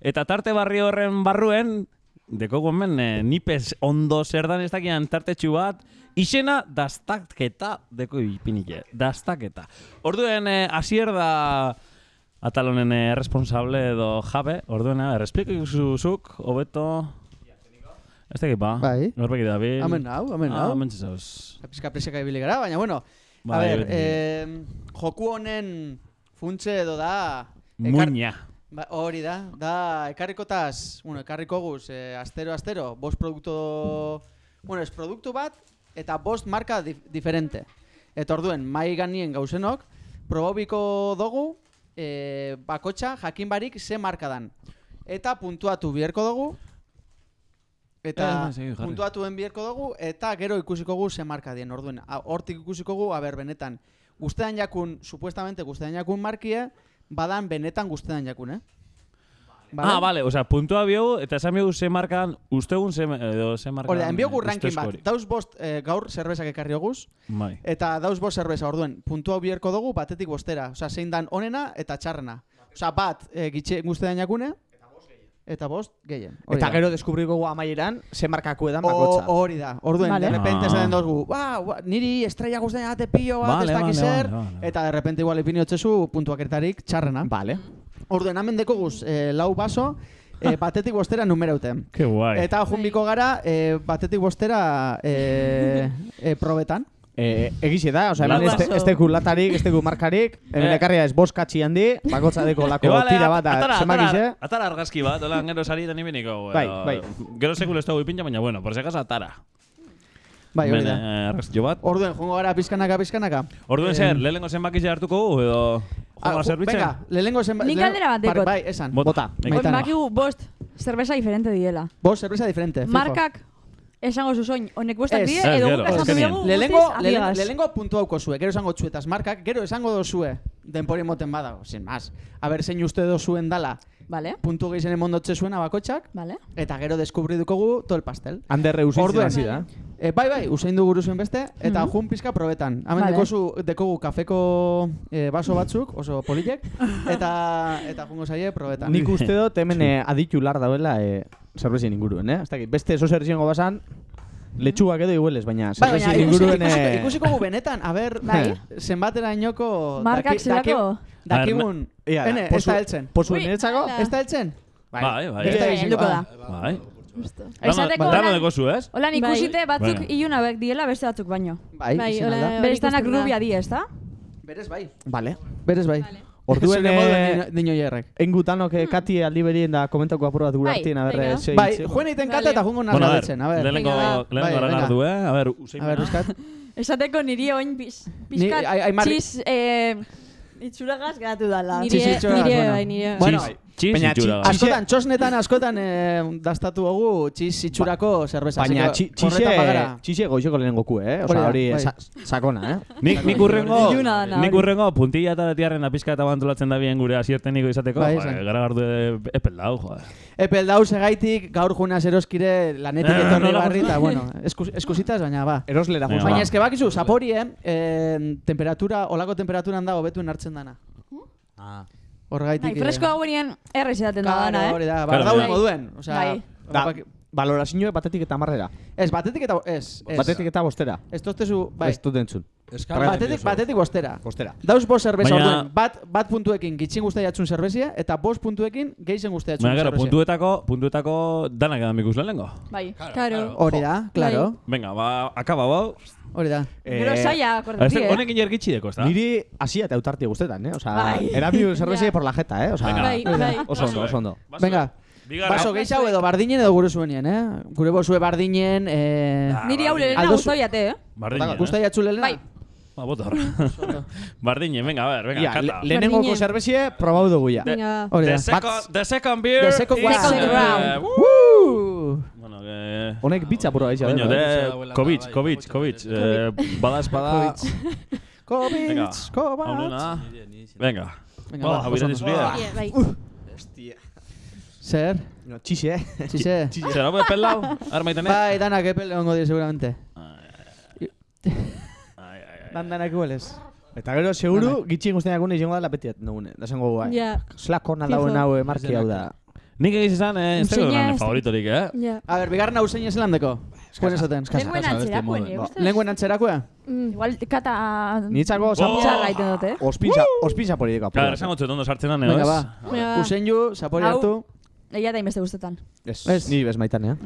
Eta tarte barri horren barruen, deko gomen nipez ondo zer dan ez dakian tartetxu bat, izena dastaketa deko ipinike, dastaketa. Orduen, hasier da atalonen responsable edo jabe, orduen, errespliko zuzuk, hobeto... Ez da ekipa, norbeki da bil. Hemen hau. Hemen txezauz. Pizka ibili gara, baina bueno, a ver, joku honen funtse edo da... Muña. Hori da ekarrikotaz, ekarriko guz, astero, bost produktu... Bueno, ez produktu bat, eta bost marka diferente. Eta orduen, mai ganien gauzenok, probabiko dugu, bakotxa jakin barik ze marka dan. Eta puntuatu biherko dugu, eta puntuatuen biherko dugu, eta gero ikusiko gu ze marka dien. Orduen, hortik ikusiko gu, benetan, guztetan jakun, supuestamente guztetan jakun markie, badan benetan guztetan jakun, Vale? Vale, osea, puntua biogu, eta esan biogu ze markan, ustegun ze markan... Hori da, enbiogu ranking bat, dauz bost gaur zerbezak ekarri oguz, eta dauz bost zerbeza, orduen, puntua biherko dugu batetik bostera, osea, zein dan onena eta txarrena. Osea, bat guztetan jakune, eta bost gehien. Eta gero deskubriko gu amaieran, ze markaku edan bakotza. Hori da, orduen, de repente esaten dozgu, niri estrella guztetan jate pillo bat, ez dakizer, eta de repente igual ipini otzezu puntuakertarik txarrena. Vale. Orduen, hemen deko guz, lau baso, batetik bostera numerauten. Que guai. Eta junbiko gara, batetik bostera probetan. Egize da, oza, hemen ez teku latarik, ez teku markarik, hemen ekarria ez bost katxi handi, bakotza deko lako tira bat, zemakize. Atara argazki bat, hola, gero sari eta nimeniko. Bai. Gero sekul ez dugu ipintza, baina bueno, por si acaso atara. Bai, hori da. Argazki bat. Orduen, jongo gara pizkanaka. Orduen zer, lehenengo zenbakize hartuko gu, edo... Venga, lehenengo zenbakize... Nik aldera bat dekot. Bai, esan. Bota. Makigu bost zerbeza diferente diela. Bost zerbeza diferente, fijo. Markak esango zuzoin, honek bostak die, edo guk esatu diegu lehenengo puntu hauko zue, gero esango txuetaz markak, gero esango dozue, denpori moten badago, sin más. A ber, zein uste dozuen dala, puntu gehizenen mondotxe zuena bakotxak, eta gero deskubri dukogu todo el pastel. Anderre usitzen hasi da. Bai, usain dugu zuen beste, eta jun pizka probetan. Hemen dekogu kafeko baso batzuk, oso polilek, eta jungo zaie probetan. Nik uste dut hemen aditu lar dauela zerbezien inguruen, beste eso zerziengo basan, letxugak edo igueles, baina zerbezien inguruen... Ikusiko gu benetan, a ber, zenbatera inoko... Markak zelako? Dakigun... Ez da heltzen. Posuen niretzako? Ez da heltzen? Bai. Helduko da. Bai. Dano deko zu, ez? Hola, ikusite batzuk iluna diela beste batzuk baino. Bai, izan alda. Berestanak rubia di, ez da? Berez bai. Vale. Berez bai. Orduen dino jerrek. Engutanok kati aldi berien da komentako apur bat gure hartien, a ber... Bai, juen egiten kate eta jungo nazla betzen, a ber. Lehenengo lan ardu, a ber, usein. A ber, Euskat. Esateko niri oin pizkat txiz itxuragaz geratu dala. Nire. Bueno, txiz txosnetan askotan dastatu dugu txiz itxurako zerbeza. Baina txize goizeko lehenengoku, Osa hori sakona, Nik urrengo puntilla eta betiarren apizka eta bantulatzen da bien gure asierteniko izateko. Gara gardu epeldau, joder. Epeldau segaitik gaur junaz eroskire lanetik etorri barri eta, bueno, eskusitas, baina ba. Eroslera junaz. Baina eske bakizu, zapori, temperatura, olako temperaturan da hobetuen hartzen dana. Horregaitik... Fresko hauenien errez edaten da dana, Hori da, dauen moduen. Valorazio batetik eta marrera. Ez, batetik eta... Batetik eta bostera. Ez toztezu, bai. Ez dut entzun. Batetik bostera. Dauz bost zerbeza orduen. Bat puntuekin gitxin guztai atxun zerbezia, eta bost puntuekin gehizen guztai atxun zerbezia. Baina, puntuetako danak edan bikuz lehenengo. Bai. Hori da, klaro. Venga, akaba bau. Hori da. Gero saia, akordati, Honekin jergitxi deko, ez da? Niri asia eta eutartia guztetan, Osa, erabiu zerbezia por la jeta, Osa, oso ondo. Venga. Baso gehiago edo bardinen edo gure zuenien, Gure bozue bardinen... Niri hau lehena guztoiate, Bardinen, Guztoiatzu lehena? Bai. Botor. Bardinen, venga, kata. Lehenengoko zerbezie, probau dugu ya. The second beer. The second round. Bueno, honek bitza puro aiza. Kovic. Bada. Kovic. Venga. Hau irati zuria. Hostia. Zer? Txixe. Zer, hau epellau? Armaitenek? Bai, danak epel ongo dire seguramente. Danak iguales. Eta gero, seguru, gitxin guztien agune izango dela beti dugune. Da zengo guai. Ja. Zelako hona dauen hau marki hau da. Nik egiz izan, ez zego nane favoritorik, Ja. A ber, bigarren hau zein zelan deko? Eskuen esaten. Lenguen antzerakuen, Lenguen antzerakuen? Igual, kata... Nitzako Txarra iten dute. Ospintza pori deko. Claro, esango txet ondo sartzen da, Venga, neoz? ba. Useinu, zapori hartu. Egia da inbeste guztetan. Ni bez maitan,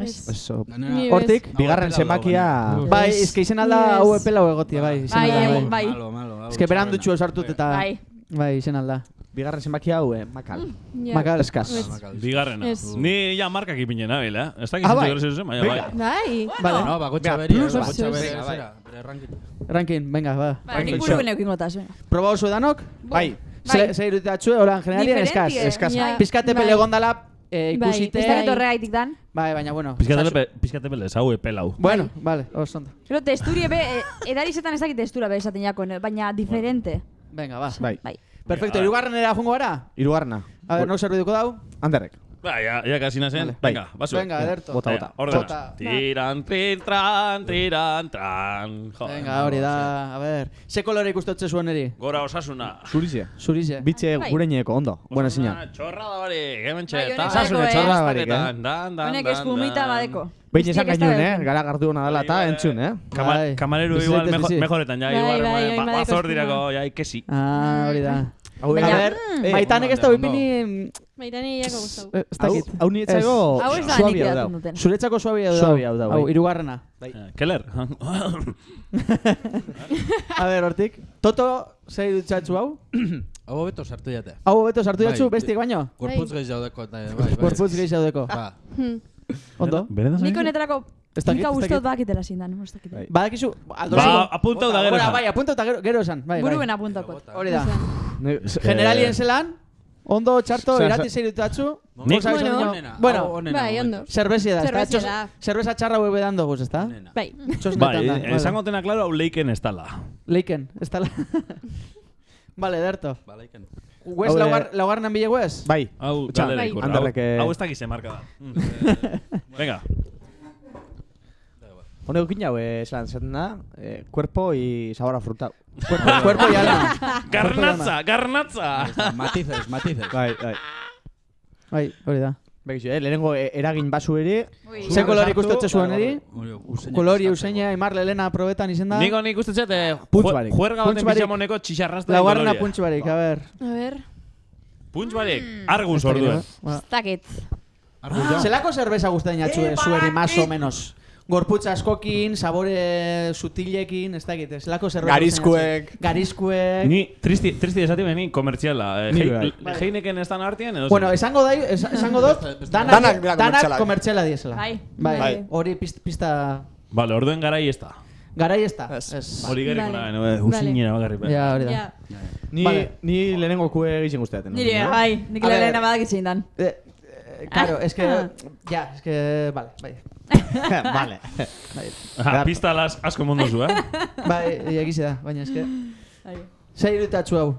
Hortik? Bigarren zenbakia... Bai, izke izen alda hau epela hau egotia, bai. Bai. Ezke beran dutxu sartut eta... Bai, izen alda. Bigarren zenbakia hau, makal. Makal. Eskaz. Bigarrena. Ni ja markak ipinen nabil, Ez da bai. gizentzu zen, baina bai. Bai. No, bakotxa beri, Rankin, venga, ba. Nik buruen eukingotaz. Proba oso edanok? Bai. Ze iruditatxue, hola, en generalien, eskaz. Pizkate pele gondala, ikusite... Ez da getorre gaitik dan. Bai, baina, bueno. Pizkate pele, hau epelau. Bueno, vale, osondo. Pero texturi ebe, edarizetan ez dakit textura be esaten jakoen, baina diferente. Venga, ba. Bai. Perfecto, irugarrenera jungo gara? Irugarrena. A ver, no zerbiduko dau? Anderrek. Ba, ya kasi nazen. Venga, basu. Venga, ederto. Bota. Ordena. Tiran, tran, tiran, tran. Venga, hori da, a ver. Ze kolore ikustotze zuen eri? Gora osasuna. Zurize. Bitxe gureneko, ondo. Buena zina. Txorra da barik, hementxe. Osasune txorra barik, Honek espumita badeko. Behin esan gainun, gara gartu hona dela eta entzun, Kamareru igual mejoretan, ja, igual bazor dirako, ja, ikesi. Hori da. A ver, maitanek ez da bipini... Maitani iako guztau. Ez dakit. Hau nietzako suabia da. Zuretzako suabia da. Hau, irugarrena. Keller. A ver, hortik. Toto, zei dutxatzu hau? Hau beto sartu jate. Hau beto sartu jatzu, bestiek baino? Gorputz gehi jaudeko. Gorputz gehi jaudeko. Ondo? Nik honetarako nika guztot bakitela zindan. Badakizu... Apuntau da gero esan. Bai, apuntau da gero esan. Buruen apuntako. Hori da. Generalien zelan, ondo, txarto, irati zeirutatzu. Bueno, bai, ondo. Zerbezia da. Zerbeza txarra hue bedan doguz, ezta? Bai. Bai, esango tena klaro, hau leiken ez tala. Leiken, ez tala. Vale, derto. Ba, leiken. Hues laugarnan bile hues? Bai. Hau, galera ikurra. Hau ez dakize marka da. Venga. Honek ukin jau, esan da, cuerpo y sabor a fruta. Cuerpo y alma. Garnatza. Matices. Bai. Bai, hori da. Begizu, lehenengo eragin basu ere. Ze kolori ikustotze zuen eri? Kolori Eusenia, Imar Lelena probetan izen da. Niko nik ustutze, Puntz barik. juerga baten pixamoneko txixarrazta. Laugarrena puntz barik, a ver. Puntz barik, argus orduen. Stakit. Zelako zerbeza guztain atxue zueri, más o menos? Gorputza askokin, sabore sutilekin, ez dakit, zelako zerbeza. Garizkuek. Ni, tristi esati ni komertziala. Heineken ez dan artien, edo? Bueno, esango dut, danak komertziala diesela. Bai. Hori pista... Vale, orduen garai ez da. Garai ez da. Hori gerriko nahi, usinera bagarri. Ja, hori da. Ni lehenengo kue egiten guzteaten. Nire, bai, nik lehena badakitzen dan. Claro, es que... Vale, bai. Vale. Pista asko mondozu, Bai, egize da, baina eske... Zer irutatzu hau?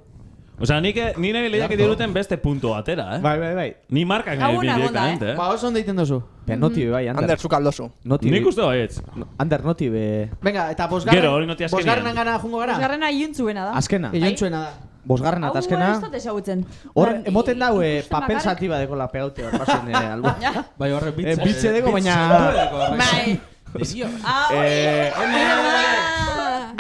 Osea, ni nahi lehiak diruten beste punto atera, Bai. Ni markak nahi direktamente, Ba, oso ondo iten dozu. Noti bai, Ander, zuk aldozu. Nik uste baietz. Ander, noti be... Venga, eta Gero, hori noti azkenean. bosgarrenan gana jungo gara? Bosgarrena iuntzuena da. Azkena. Iuntzuena da. Bosgarrena eta azkena. Hau ez dut ezagutzen. Hor, emoten dau, papel sativa deko la pegaute hor pasen albo. Bai, horre bitze. Bitze deko, baina... Bai.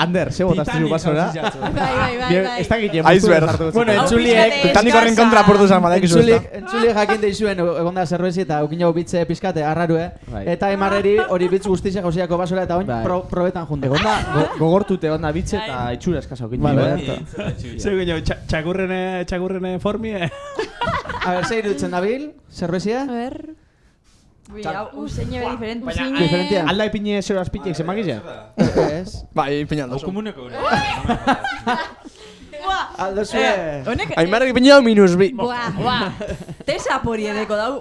Ander, ze botaztu basora? Bai. Ez da gile Iceberg. Bueno, entzuliek... Titanik horren kontra portu zan badaik izu ez da. Entzuliek jakin deizuen egonda zerbezi eta eukin jau bitze pizkate arrarue. Eta emarreri hori bitz guztizia jauziako basora eta oin probetan junte. Egonda gogortute onda bitze eta itxura eskasa eukin jau. Zeu gino, txakurrene formie. A ver, ze iruditzen dabil, zerbezia? A ver... Hau zein ebe diferente. Diferentia. Alda ipine zero azpitek zemagizia? Ez. Bai, pinan dozu. Komuneko. Aldo zue. Aimarrek ipinau minus bi. Buah. Tesa pori edeko dau.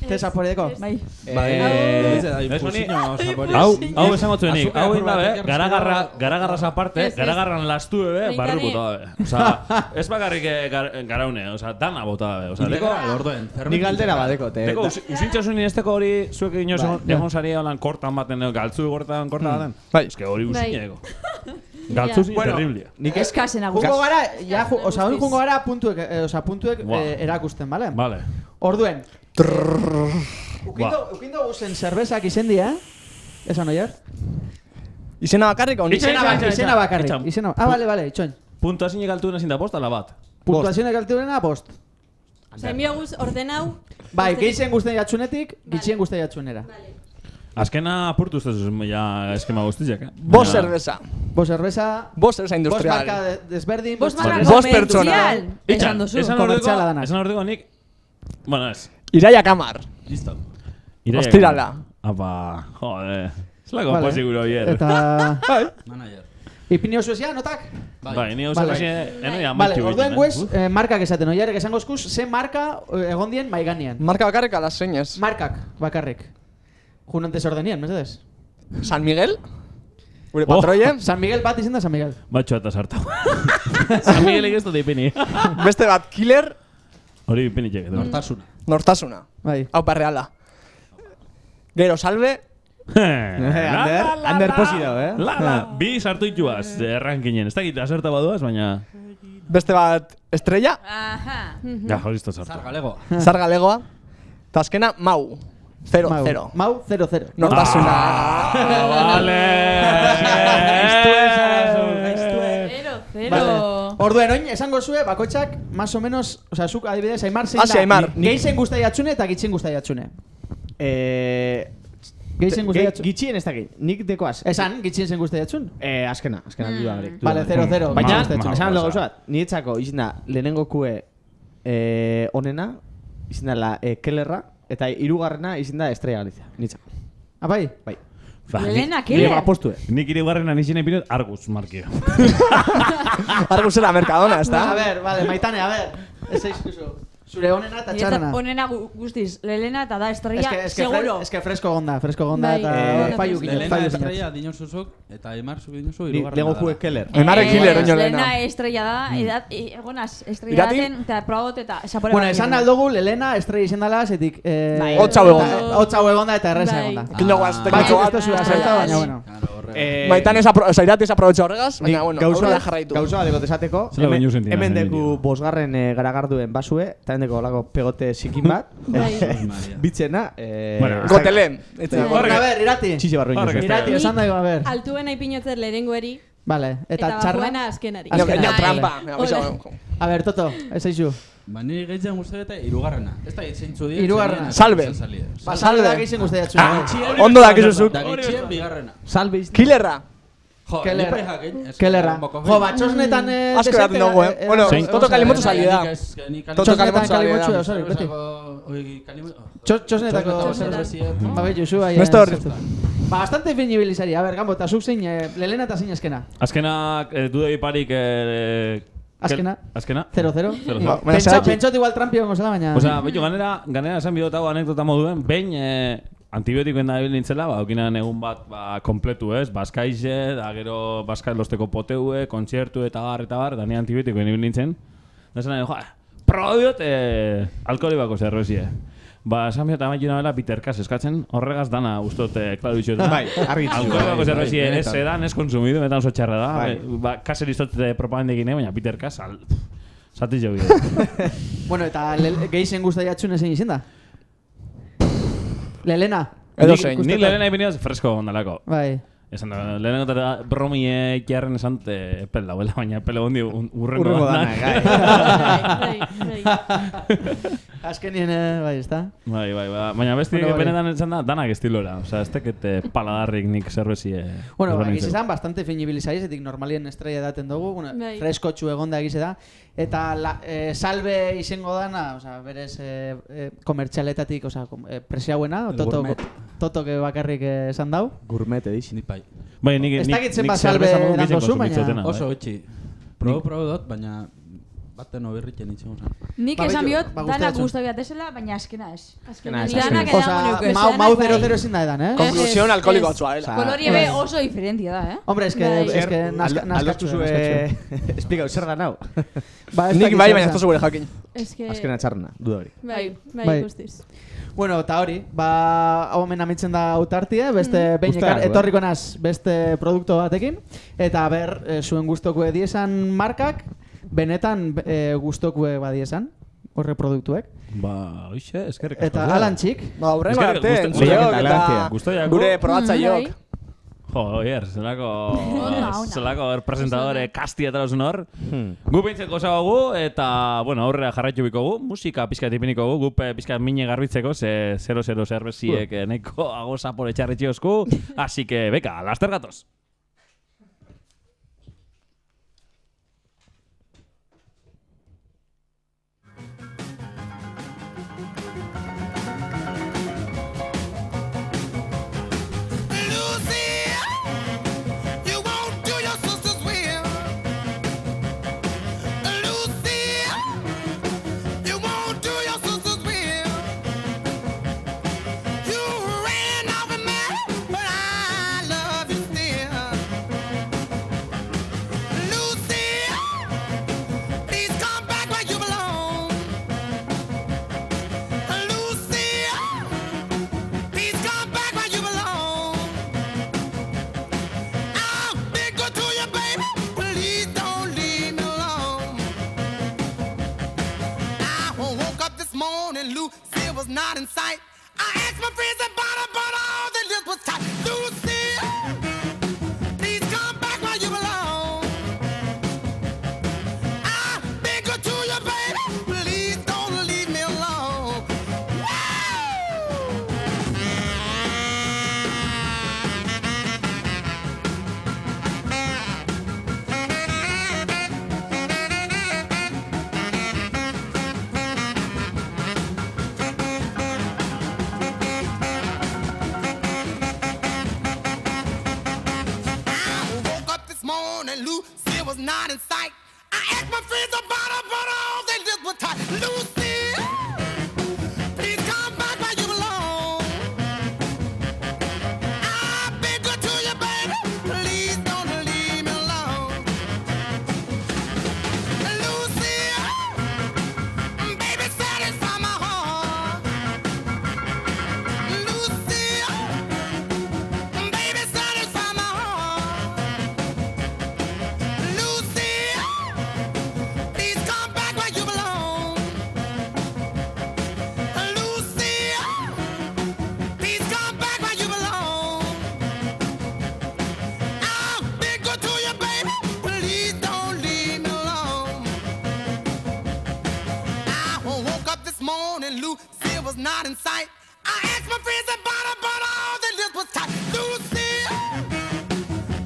Tesa pori edeko? Bai. Hau esango zuenik, hau indabe, garagarraz aparte, garagarran lastu ebe, barru bota dabe. Osa, ez bakarrik garaune, osa, dana bota dabe. Osa, deko... Ni galdera badeko, te. Deko, usintxasunin ez deko hori, zuek egin egon saria holan kortan baten, galtzu kortan baten. Bai. Ez que hori usin edeko. Galtzuzi terriblia. Nik eskasen agur. Jungo gara, jungo gara puntuek erakusten, bale? Vale. Orduen. Ukindo guzen zerbezak izendia, esan oier? Izena bakarrik hon? Izena bakarrik. Bale, itxoin. Puntuazioa galtu ezin da bost, ala bat? Puntuazioa galtu dena, bost. Zainbioguz orden hau. Bai, gehien guztien jatsunetik, gitxien guztien jatsunera. Azkena apurtu ustez ja eskema guztiak, eh? Bost zerbeza. Bost zerbeza. Bost zerbeza industrial. Bost marka desberdin. Bost marka bost pertsona. Esan duzu. Esan ordeko nik... Bueno, ez. Iraia Kamar. Listo. Ostirala. Apa, jode. Zelako posiguro bier. Eta... Manager. Ipinio zuezia, notak? Bai, ni hausak hasi enoia amaitu bitu. Orduen guez, markak esaten, oiarek esango eskuz, ze marka egon dien maiganean. Marka bakarrik ala zein ez? Markak bakarrik. Junantes ordenien, mesedez? San Miguel? Gure patroie? San Miguel bat izan da San Miguel. Batxo eta sartu. San Miguel egiztu da ipini. Beste bat, Killer? Hori ipini txek. Nortasuna. Bai. Hau parreala. Gero, Salve? Ander posi dago, Bi sartu ituaz, errankinen. Ez dakit, aserta baduaz, baina... Beste bat, Estrella? Aha. Ja, horisto sartu. Zargalegoa. Ta azkena, Mau. 0-0. Mau 0-0. Nortasuna. Vale. Orduen, oin, esango zue, bakoitzak, más o menos, o sea, zuk adibidez, Aimar zein da. Aimar. Gehien guztai atxune eta gitxien guztai atxune. Gitxien ez dakit, nik dekoaz. Esan, gitxien zen guztai atxun? Azkena duda barik. Vale, 0-0. Baina, esan aldo gauza bat, niretzako izin da, lehenengo kue onena, izin da Kellerra, eta hirugarrena izin da Estrella Galizia, niretzako. Bai? Bai. Lelena, Keller? Nik hirugarrena nizien epinot Argus markia. Argus era Mercadona, ez da? A ver, vale, Maitane, a ver. Ez eizkuzu. Zure onena eta txarrena. Onena guztiz, Lelena eta da Estrella, seguro. Ez que fresko gonda eta faiu ginen. Lelena Estrella dinun zuzuk, eta Aimar zuk dinun zuzuk irugarren. Lego jue Keller. Aimar Killer, oino Lelena Estrella da, egonaz, Estrella daten, eta probot eta... Bueno, esan aldugu, Lelena Estrella izen dala, zetik... Hotxau egonda eta erreza egonda. Kino guaz, tekniko bat. Baina, bueno. Maitan irati aprobetxo horregaz, baina, bueno, aurrera jarraitu. Gauza bat esateko, hemen deku bosgarren garagarduen basue, eta hemen deku olako pegote zikin bat, bitzena, Gotelen. A ver, irati. Txixe barro inoz. Irati, esan dago, a ver. Altuena ipinotzer lehenengoeri, Vale, eta bajuena azkenari. Baina trampa. A ver, Toto, ez aizu. Ba, nire gehitzen guzti eta irugarrena. Ez da itzeintzu dira. Irugarrena. Salve. Ba, salve da gehizen guzti atxuna. Ondo da gizuzuk. Da gitxien bigarrena. Salve. Killerra. Jo, Kellerra. Jo, batxosnetan... Asko eraten dugu, Bueno, Toto Kalimotu salida. Toto Kalimotu salida. Txosnetako... Ba, Josu, aia... Nestor. Ba, bastante finibilizari. A ver, Gambo, eta zuk zein, Lelena eta zein azkena. Azkena, dude iparik... Azkena? 0-0. Pentsot igual trampio gongo zela, baina... Osa, betu, ganera esan bidotago anekdota moduen, behin antibiotikoen da bil nintzela, aukinan egun bat kompletu ez, baskaize, da gero baskailosteko poteue, kontzertu eta bar, da nire antibiotikoen bil nintzen. Da esan nahi, proba diot, alkoholi bako zerroezie. Ba, esan biota maikina bela Peter Kass eskatzen, horregaz dana ustot, klaro bitxot. Bai, argitzu. Alkoholi bako zerroezie, ez edan, ez konsumidu, metan oso txarra da. Ba, Kasser iztot propagandekin, baina Peter Kass, zatiz jo bide. Bueno, eta gehizen guztai atxun ezein izin da? Lelena. Edo zein. Nik Lelena ipinioz fresko ondalako. Bai. Esan da, Lelena eta bromie ikiarren esan epel dauela, baina epel egon di urrengo dana. Azkenien, bai, ez da? Bai, baina besti benetan esan da, danak estilora. Osa, ez teket paladarrik nik zerbezie... Bueno, egiz esan, bastante finibilizari, zetik normalien estrella daten dugu, freskotxu egonda egiz da. Eta salve izango dana, oza, berez komertxaletatik, oza, presiauena, Totok bakarrik esan dau. Gourmet edizin. Ez dakitzen bat salve edan dozu, baina... Oso etxi. Probo dut, baina... Baten obirritzen itxegun zan. Nik esan biot, danak guztok jatezela, baina azkena ez. Azkena ez. Danak edan monuko ez. Mau 0-0 ezin da edan, Konklusión alkoholiko atzua, Kolori ebe oso diferentia da, Hombre, eske naskatzu Esplikau, zer da nau? Nik bai, baina ez tozu gure jakin. Azkena txarna, duda hori. Bai, guztiz. Bueno, eta hori, hau hemen amitzen da autartie, beste behin etorriko naz beste produktu batekin, eta zuen guztokue diesan markak, benetan guztokue badiesan, horre produktuek. Ba, oixe, eskerrik asko. Eta alantxik. Ba, horrengo arte, entzioak eta gure probatzaiok. Joder, zelako presentadore kasti eta lozun hor. Gu pintzeko zagogu eta, bueno, aurrera jarraitu bikogu. Musika pizkat ipiniko gu, gu pizkat mine garbitzeko, ze 0-0 zerbeziek neko agosapore txarritxiozku. Así que, beka, laster gatoz. Not in sight. I asked my friends about her, but all they did was tight. Lucy, please come back where you belong. I've been good to you, baby. Please don't leave me alone. Lucy was not in sight. I asked my friends about her, but all they did was tight. Lucy, please come back where you belong. I've been good to you, baby. Please don't leave me alone. Lucy, baby, satisfy my heart. Lucy, baby, satisfy my heart. Please come back where you belong. Lucy, please come back where you belong. I've been good to you, baby. Please don't leave me alone. I woke up this morning, Lucy was not in sight. I asked my friends about her, but all they did was tight. Lucy,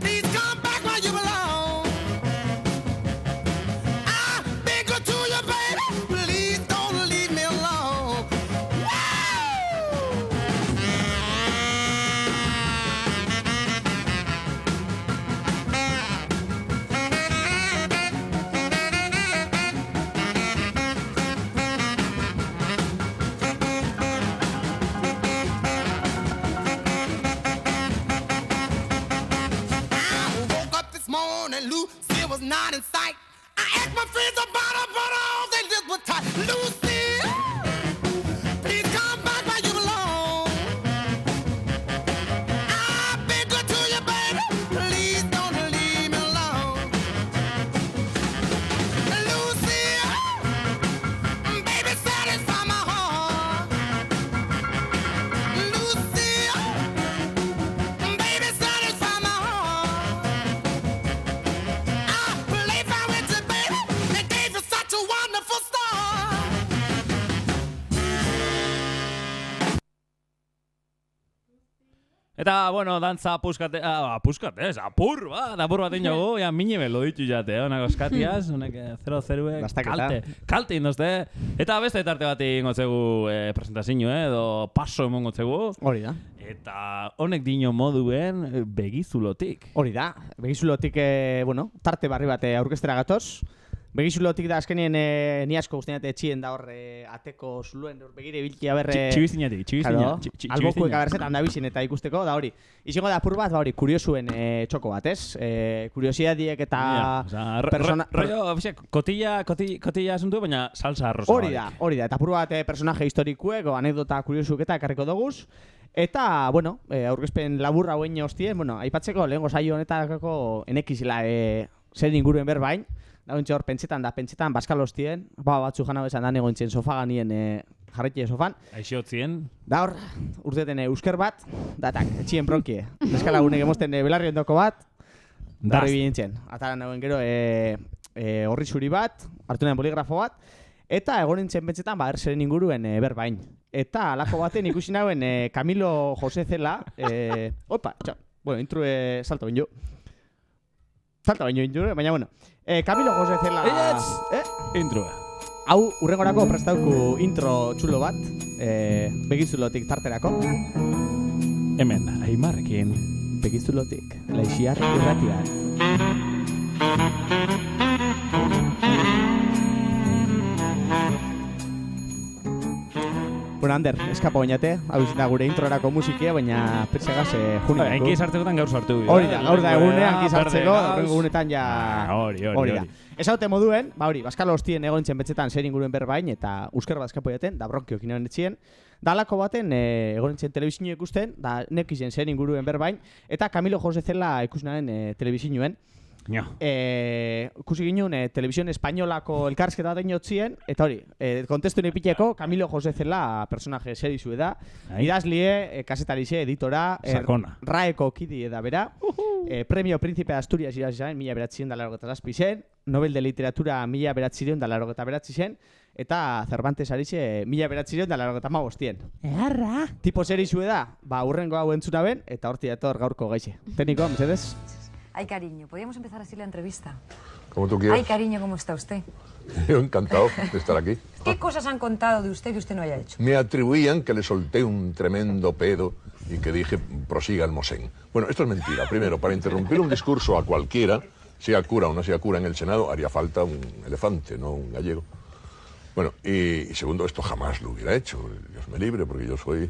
please come back where you belong. To you, baby, please don't leave me alone. I woke up this morning, Lucy was not in sight. I asked my friends about her, but all they did was tight. Lucy, please come back where you belong. I've been good to you, baby. Please don't leave me alone. Lucy, baby, satisfy my heart. Lucy, baby, satisfy my heart. I believe I went to baby. They gave you such a wonderful start. Eta, bueno, dantza puskate, puskate, apur bat inogu, ya mini belo ditu jate, onako eskatiaz, honek 0-0-ek, kalte indozte. Eta beste tarte bat ingotzegu presentazio, edo paso emongo zegu. Hori da. Eta honek dino moduen begizulotik. Hori da, begizulotik, bueno, tarte barri bat aurkestera gatoz. Begizulotik da azkenien ni asko guztienat etxien da hor ateko zuluen begire biltia berre... Txibiztinatik. Albokuek abertzetan da bizin eta ikusteko, da hori. Izango da apur bat, hori, kuriosuen txoko bat, ez? Kuriosidadiek eta... Kotilla asuntu, baina salsa arroza. Hori da, eta apur bat personaje historikuek o anekdota kuriosuk eta ekarriko doguz. Eta, bueno, aurkezpen laburra hoen hostien, bueno, aipatzeko lehengo saio honetako enekizela zer inguruen berbain. Da hor pentsetan baskal hostien, batzu jana bezan da negoentzen sofa ganien jarretxe sofan. Aixotzien. Da hor, urteten eusker bat, datak, etxien bronkie. Eskalagunek emosten belarri ondoko bat, darri bilintzen. Atara nagoen gero horri zuri bat, hartu nahen boligrafo bat, eta egon nintzen pentsetan erzeren inguruen berbain. Eta alako baten ikusi nagoen Camilo José Cela, bueno, intrue salto baino. Baina bueno. Camilo José Cela... Intro. Hau, urrengorako prestauku intro txulo bat, begizulotik tarterako. Hemen, Aimarrekin. Begizulotik, Laixiar irratian. Bueno, Ander, eskapa bainate, hau izan gure introerako musikia, baina pertsegaz juniko. Enki sartzekotan gaur sartu. Hori da, gaur da egunean enki sartzeko, egunetan ja... Hori da. Ez haute moduen, baskalo hostien egointzen betzetan zer inguruen berbain, eta eusker bat eskapo jaten, da bronkiokin egon etxien. Da alako baten egonintzen telebizioa ikusten, da nekizen zer inguruen berbain, eta Camilo José Cela ikusnaren telebizioen. Ikusi ginen telebizioen espainolako elkarrizketa bat inotzien, eta hori, kontestu nepiteko Camilo José Cela personaje serizu da, idazlie, kasetarize, editora, raeko kidi eda bera, premio Príncipe de Asturias irazizaen, 1987 zen, Nobel de Literatura 1989 zen, eta Cervantes arize 1995 zen. Eharra! Tipo serizu da, urrengo hau entzuna ben, eta horti dator gaurko gaixe. Técnico, Mercedes. Ay, cariño, ¿podríamos empezar así la entrevista? Como tú quieras. Ay, cariño, ¿cómo está usted? Yo encantado de estar aquí. ¿Qué cosas han contado de usted que usted no haya hecho? Me atribuían que le solté un tremendo pedo y que dije, prosiga el Mosén. Bueno, esto es mentira. Primero, para interrumpir un discurso a cualquiera, sea cura o no sea cura en el Senado, haría falta un elefante, no un gallego. Bueno, y segundo, esto jamás lo hubiera hecho. Dios me libre, porque yo soy,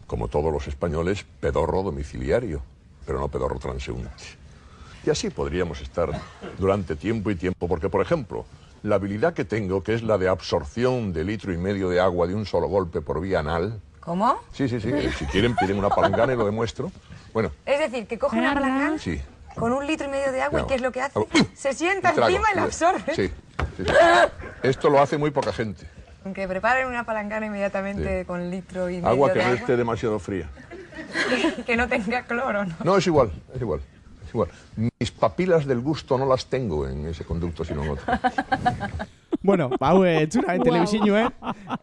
como todos los españoles, pedorro domiciliario, pero no pedorro transeúnte. Y así podríamos estar durante tiempo y tiempo, porque, por ejemplo, la habilidad que tengo, que es la de absorción de 1,5 litros de agua de un solo golpe por vía anal... ¿Cómo? Sí. Si quieren, piden una palangana y lo demuestro. Bueno. Es decir, que coge una palangana con 1,5 litros de agua, ¿y qué es lo que hace? Se sienta encima y la absorbe. Sí. Esto lo hace muy poca gente. Que preparen una palangana inmediatamente con 1,5 litros de agua. Agua que no esté demasiado fría. Que no tenga cloro, ¿no? No, es igual. Mis papilas del gusto no las tengo en ese conducto, sino en otro. Bueno, hau entzunaren telebizioen,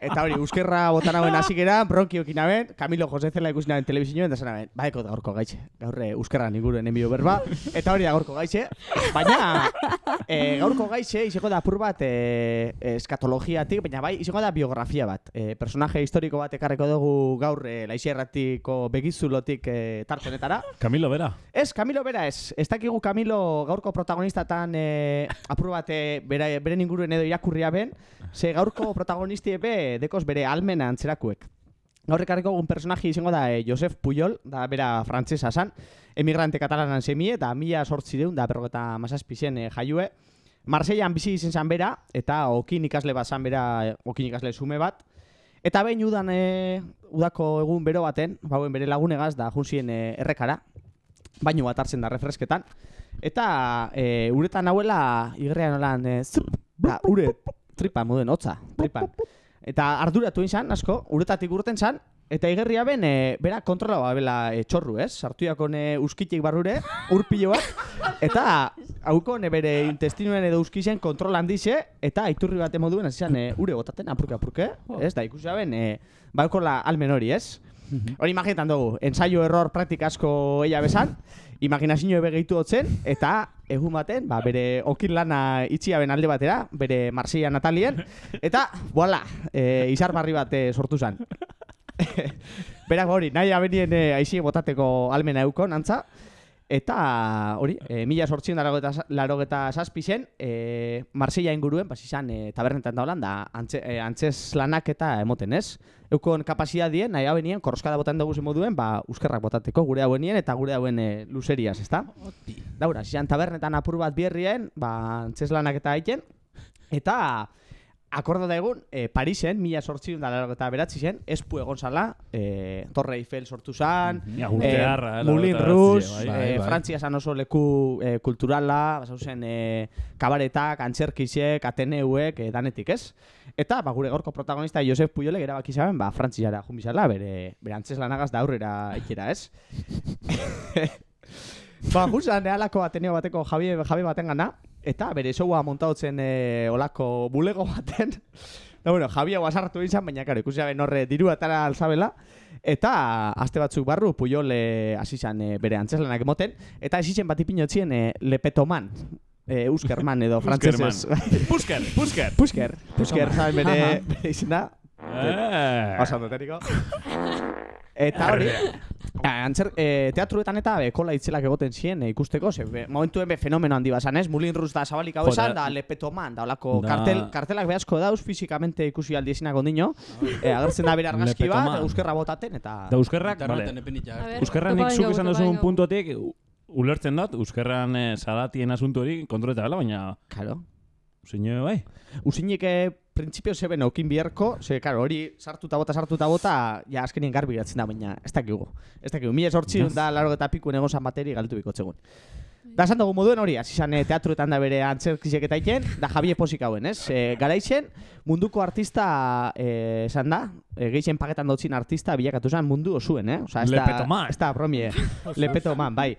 eta hori, euskerra botan hauen hasi gera, bronkiokin hauen, Camilo José Cela ikusinaren telebizioen, da zanaben, badeko da gorko gaitxe, gaur euskerra ninguruen enbio berba, eta hori da gorko gaitxe, baina gaurko gaitxe, izango da apur bat eskatologiatik, baina bai, izango da biografia bat, personaje historiko bat ekarreko dugu gaur laixerratiko begizulotik tartonetara. Camilo Bera. Ez, Camilo Bera ez dakigu Camilo gaurko protagonistatan apur bat beren inguruen edo irakurria ben, ze gaurko protagonisti dekoz bere almena antzerakuek. Gaur ekarriko un personaje izango da Josep Pujol, da bera frantzesa zan, emigrante katalanan semie, eta 1857 zen jaiue. Marseillan bizi izen zan bera, eta okin ikasle bat zan bera, okin ikasle zume bat. Eta behin udako egun bero baten, bauen bere lagunegaz, da junzien errekara, baino bat hartzen da refresketan. Eta uretan hauela igrean olan ure tripan moduen, hotza, tripan. Eta arduratu izan, asko, uretatik urten zan, eta igerria ben, bera kontrola babela txorru, ez? Sartuiako uskitik barrure, urpilo bat, eta hauko bere intestinuen edo uskisen kontrol handize, eta iturri bat moduen, ez izan, ure botaten, apurke, ez? Da, ikusi ben, baukola almen hori, ez? Hori imaginetan dugu, ensaio error praktika asko eia bezan, imaginazio ebe gehitu hotzen, eta egun baten, bere okir lana itxiaben alde batera, bere Marseilla natalien, eta, voila, izar barri bat sortu zan. Berak hori, nahi abenien aixi botateko almena eukon, antza, Eta hori, 1887 zen, Marsella inguruen, izan tabernetan daulan, da antzes lanak eta emoten, ez? Eukon kapazidadien, nahi hau benien, korroskada botan dugu moduen, euskerrak botateko gure hauen eta gure hauen luzeriaz, ezta? Daura, izan tabernetan apur bat bierrien, antzes lanak eta haiten, eta akorda da egun, Parisen, 1889 zen, espu egon zala, Torre Eiffel sortu zan, Moulin Rouge, Frantzia zan oso leku kulturala, zen kabaretak, antzerkisek, Ateneuek, danetik, ez? Eta gure gaurko protagonista Josep Pujolek erabaki zaben, Frantziara junbizala, bere antzes lanagaz da aurrera ikera, ez? Jusan, alako Ateneo bateko Javi baten gana, eta bere showa montaotzen olako bulego baten. Javi hau asartu izan, baina ikusi zaben horre diru atara alzabela. Eta aste batzuk barru Pujol hasi zan bere antzeslanak emoten. Eta hasi zen bat ipinotzien Lepetoman. Euskerman edo frantzesez. Pusker, zaben bere izena. Pasando técnico. Eta hori, teatruetan eta kola itzelak egoten ziren ikusteko, momentuen fenomeno handi bazan, ez? Moulin Rouge da zabalik hau esan, da Lepetoman, da olako kartelak behazko dauz, fizikamente ikusi aldiezinak ondino, agertzen da bere argazki bat, euskerra botaten, eta... Da euskerrak, euskerran nik zuk esan duzun puntotik, ulertzen dut, euskerran salatien asuntu hori kontroleta bela, baina... Claro. Usiño, bai? Usiñik printzipio zeben okin biherko, hori sartuta bota, ja azkenien garbi gatzen da, baina ez dakigu. 1880 pikuen egon zan bateri galtu bikotzegun. Da esan dugu moduen hori, azizan teatruetan da bere antzerkizek eta iten, da Javi Pozik hauen, ez? Garaizen, munduko artista, esan da, gehien paketan dautzin artista bilakatu zen mundu osuen, eh? Lepetoman. Ez da, bromie, Lepetoman, bai.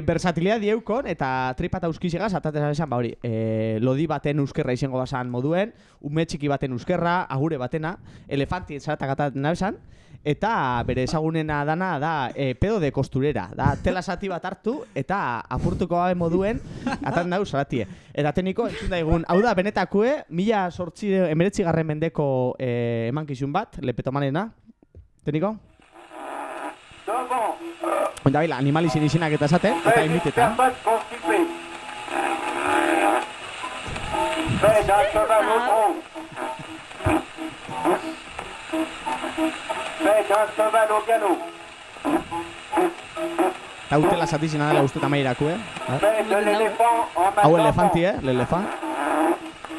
Versatilidad dieukon, eta tripat auskizegaz, atatezan esan, hori, lodi baten euskerra izango bazan moduen, ume txiki baten euskerra, agure batena, elefantien zaratak ataten nabesan, eta bere ezagunena dana da pedo de costurera, da tela zati bat hartu eta apurtuko gabe moduen atan dau zaratie. Eta tekniko entzun daigun, hau da benetakue 1819 mendeko emankizun bat, Lepetomanena. Tekniko? Oinda baila, animalizien izinak eta esaten, eta imitetan. Eta utela zatizena dela uste tamairaku, Hau elefanti, l'elefant.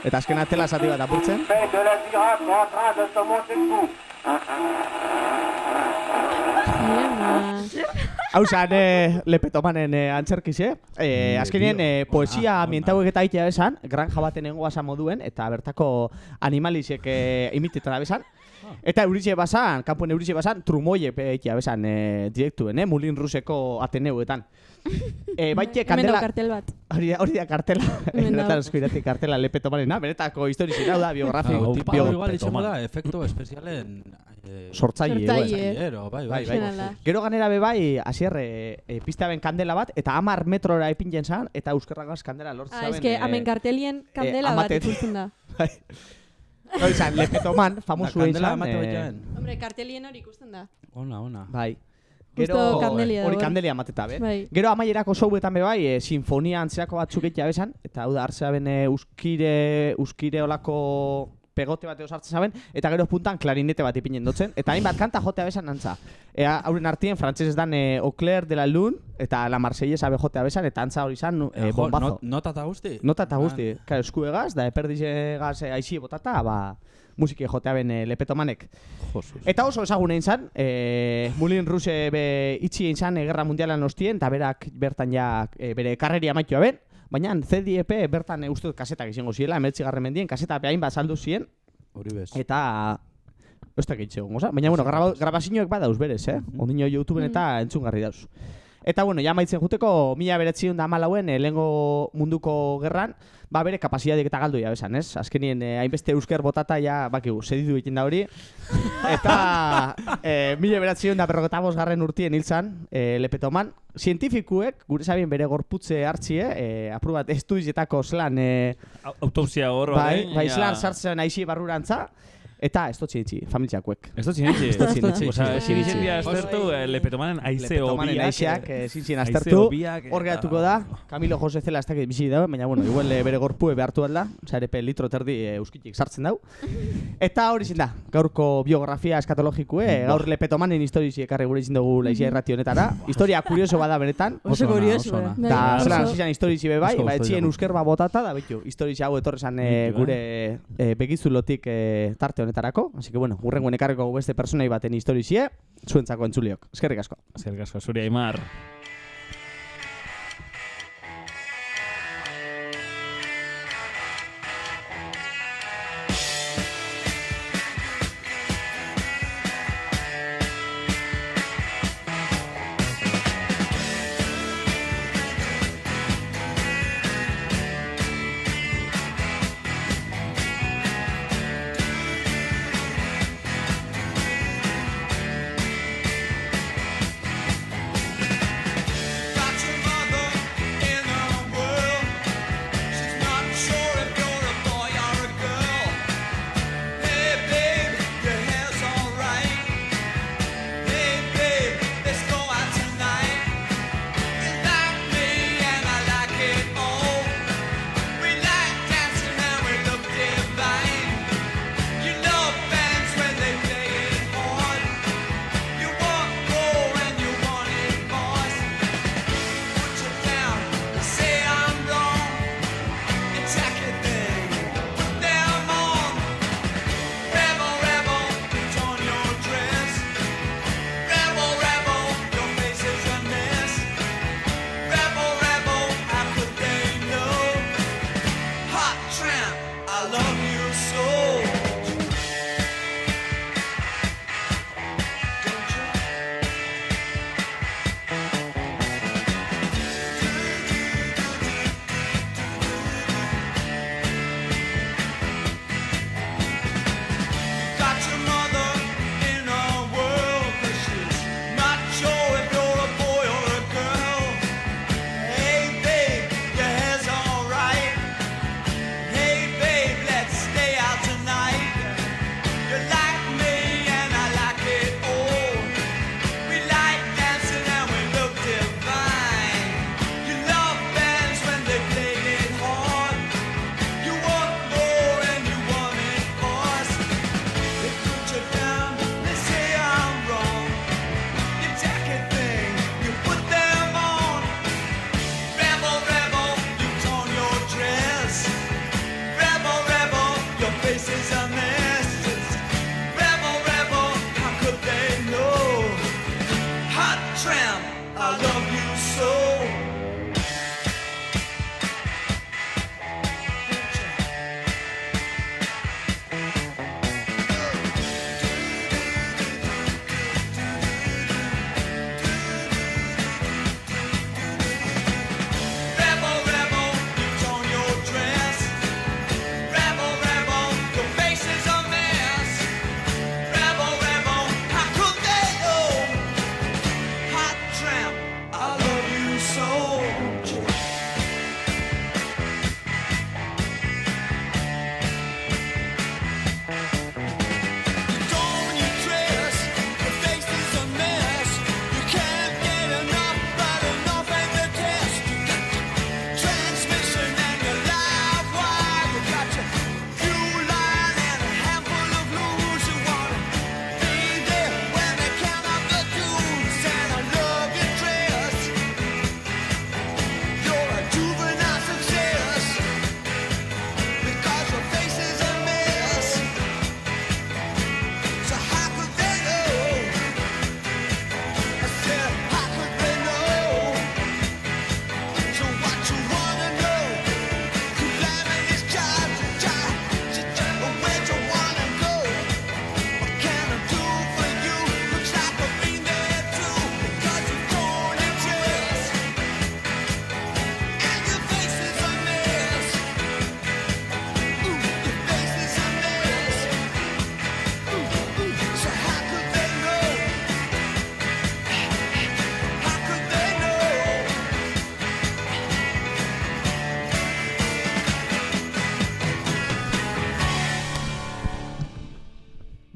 Eta azkena tela zati bat apurtzen. Hau zan, Lepetomanen antzerkize. Azkenien poesia ambientauek eta aitea besan, granja baten engoaza moduen, eta bertako animalizek imitetan abesan. Eta euritxe basan, kanpoen euritxe basan, trumoie eitea besan direktuen, Moulin Rougeko Ateneuetan. Baite, kandela... Hemen kartel bat. Hori da kartela. Benetan eskuiratik kartela Lepetomanena, benetako historizena da, biografiko. Igual itxemo da, efekto espezialen... Sortzaile. Bai. Gero ganera bai, asierre, pizta ben kandela bat, eta 10 metrora epingen zan, eta euskerragaz kandela lortzen zaben... Ez que hemen kartelien kandela bat ikusten da. Hori zan, Lepetoman, famosu egin zan. Hombre, kartelien hori ikusten da. Ona. Bai. Gero hori kandelia mateta, be. Gero amaierako showetan be bai, sinfonia antzeako batzuk egitea bezan, eta hau da, hartzea ben euskire olako pegote bat eusartzen zaben, eta gero puntan klarinete bat ipinen dotzen, eta hainbat kanta jotea bezan antza. Hauren artien, frantzesez dan Au clair de la lune, eta la Marsellesa be jotea bezan, eta antza hori zan bombazo. Nota eta guzti? Nota eta guzti. Karo, eskuegaz, da eperdizegaz aixi botata, musiki jotea ben Lepetomanek. Eta oso ezagun egin zan, Moulin Rouge itxi egin zan Gerra Mundialan ostien, eta berak bertan ja bere karreri amaitua ben, baina CDP bertan uste dut kasetak izango ziela, 19. mendien, kaseta hainbat saldu ziren. Hori bez. Eta... ez da gehitxe gongo, baina, grabazioek badauz berez, ondino YouTubeen eta entzungarri dauz. Eta, ja maitzen juteko, 1914 lehengo munduko gerran, bere kapazitateak eta galdu ja besan, ez? Azkenien, hainbeste eusker botata, ja, bakigu, sedidu egiten da hori. Eta, 1945 urtien hil zan, Lepetoman. Zientifikuek, gure zabien bere gorputze hartzie, aprobat estudizetako zelan... autopsia gorro, bai, zelan sartzen aizi barrurantza. Eta ez dut txinitzi, familiakuek. Ez dut txinitzi? Ez dut txinitzi. Osa, ezin dia aztertu lepetomanen aize obiak. Ezin aztertu. Hor gehatuko da, Camilo Jose Zela ez dakit bizi dago, baina bueno, igual bere gorpue behartu alda, osa ere litro terdi euskitik sartzen dau. Eta hori zin da, gaurko biografia eskatologikue, gaur lepetomanen historizi ekarri gure izin dugu laizia irrati honetara. Historia kurioso bada benetan. Oso kurioso, Da, zelan hasi zan historizi bai, etxien euskerba botata, da betu, historizi hau etorrezan gure begizulotik tarte honetarako. Así que bueno, hurrengoen ekarriko beste personai baten historizie, zuentzako entzuliok. Eskerrik asko. Eskerrik asko, zuri Aimar.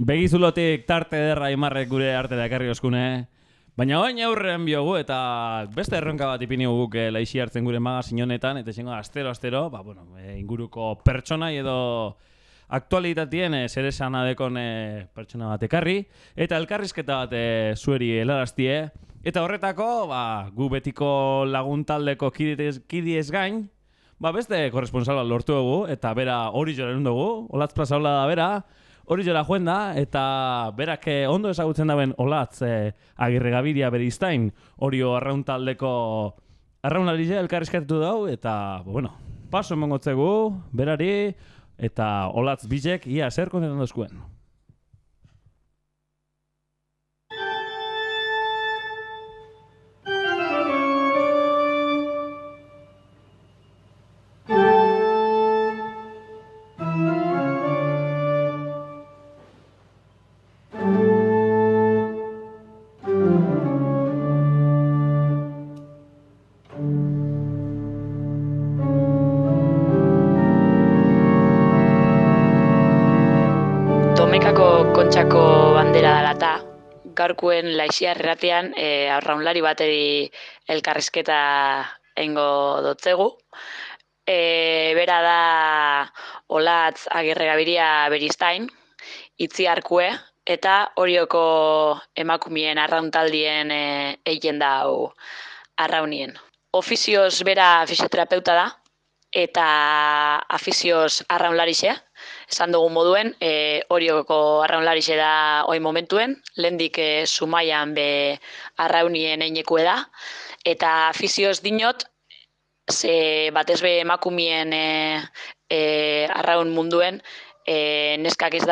Begizulotik tarte derra imarrek gure artera ekarri oskune. Baina oin aurrean biogu eta beste erronka bat ipini guk laixi hartzen gure magazin honetan, eta esango astero, inguruko pertsonai edo aktualitatien zer esan adekon pertsona bat ekarri, eta elkarrizketa bat zueri helaraztie, eta horretako gu betiko laguntaldeko kidiez gain, beste korresponsal bat lortu dugu, eta bera hori joren dugu, Olatz Plazaola da bera, hori jora joen da, eta berak ondo ezagutzen daben Olatz Agirre Gabiria Beristain, Orio arrauntaldeko arraunlaria elkarrizketatu dau, eta, paso emongotzegu, berari, eta Olatz Bizek ia zer kontetan dozkuen. Kontxako bandera dalata, gaurkuen laixia erratean arraunlari bateri elkarrizketa eingo dotzegu. Bera da Olatz Agirre Gabiria Beristain, Itziarkue, eta Orioko emakumien arrauntaldien egin da arraunien. Ofizioz bera fisioterapeuta da, eta afizioz arraunlarixe. Esan dugun moduen, Orioko arraunlarixe da oin momentuen, lehendik Zumaian be arraunien einekue da, eta afizioz dinot, ze batez be emakumien arraun munduen, neskak ez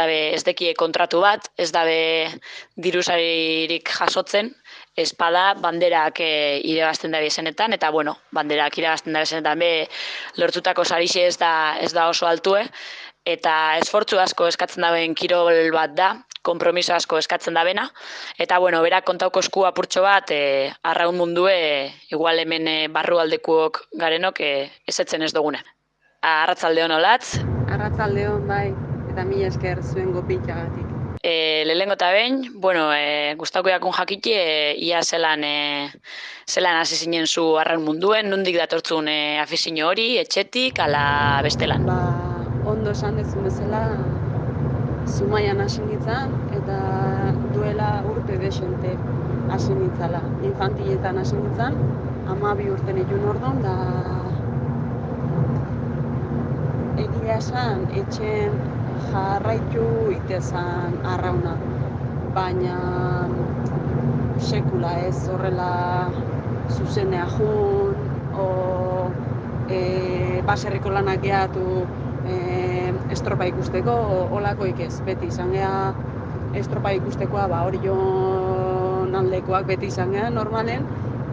dekie kontratu bat, ez dabe dirusaririk jasotzen, espada banderak irabazten dabe esenetan, eta banderak irabazten dabe esenetan be lortutako sarixe ez da oso altue, eta esfortzu asko eskatzen daben kirol bat da, konpromiso asko eskatzen dabena, eta berak kontauko esku apurtxo bat arraun mundue, igual hemen barrualdekuok garenok ezetzen ez dugune. Arratsaldeon Olatz. Arratsaldeon bai, eta mila esker zuen gopitxagatik. Lehenengo eta behin, gustauko jakun jakiti, ia zelan hasi zinen zu arraun munduen, nondik datortzun afizio hori, etxetik, ala bestelan? Ondo esan dezun bezala, Zumaian hasi nintzen, eta duela urte desente hasi nintzala. Infantiletan hasi nintzen, 12 urten egin orduan, da egia esan, etxen jarraitu itezan arrauna. Baina sekula ez horrela zuzenea jun, baserriko lanak gehiatu, estropa ikusteko, olakoik ez, beti izan geha estropa ikustekoa, Orion aldekoak beti izan geha normalen,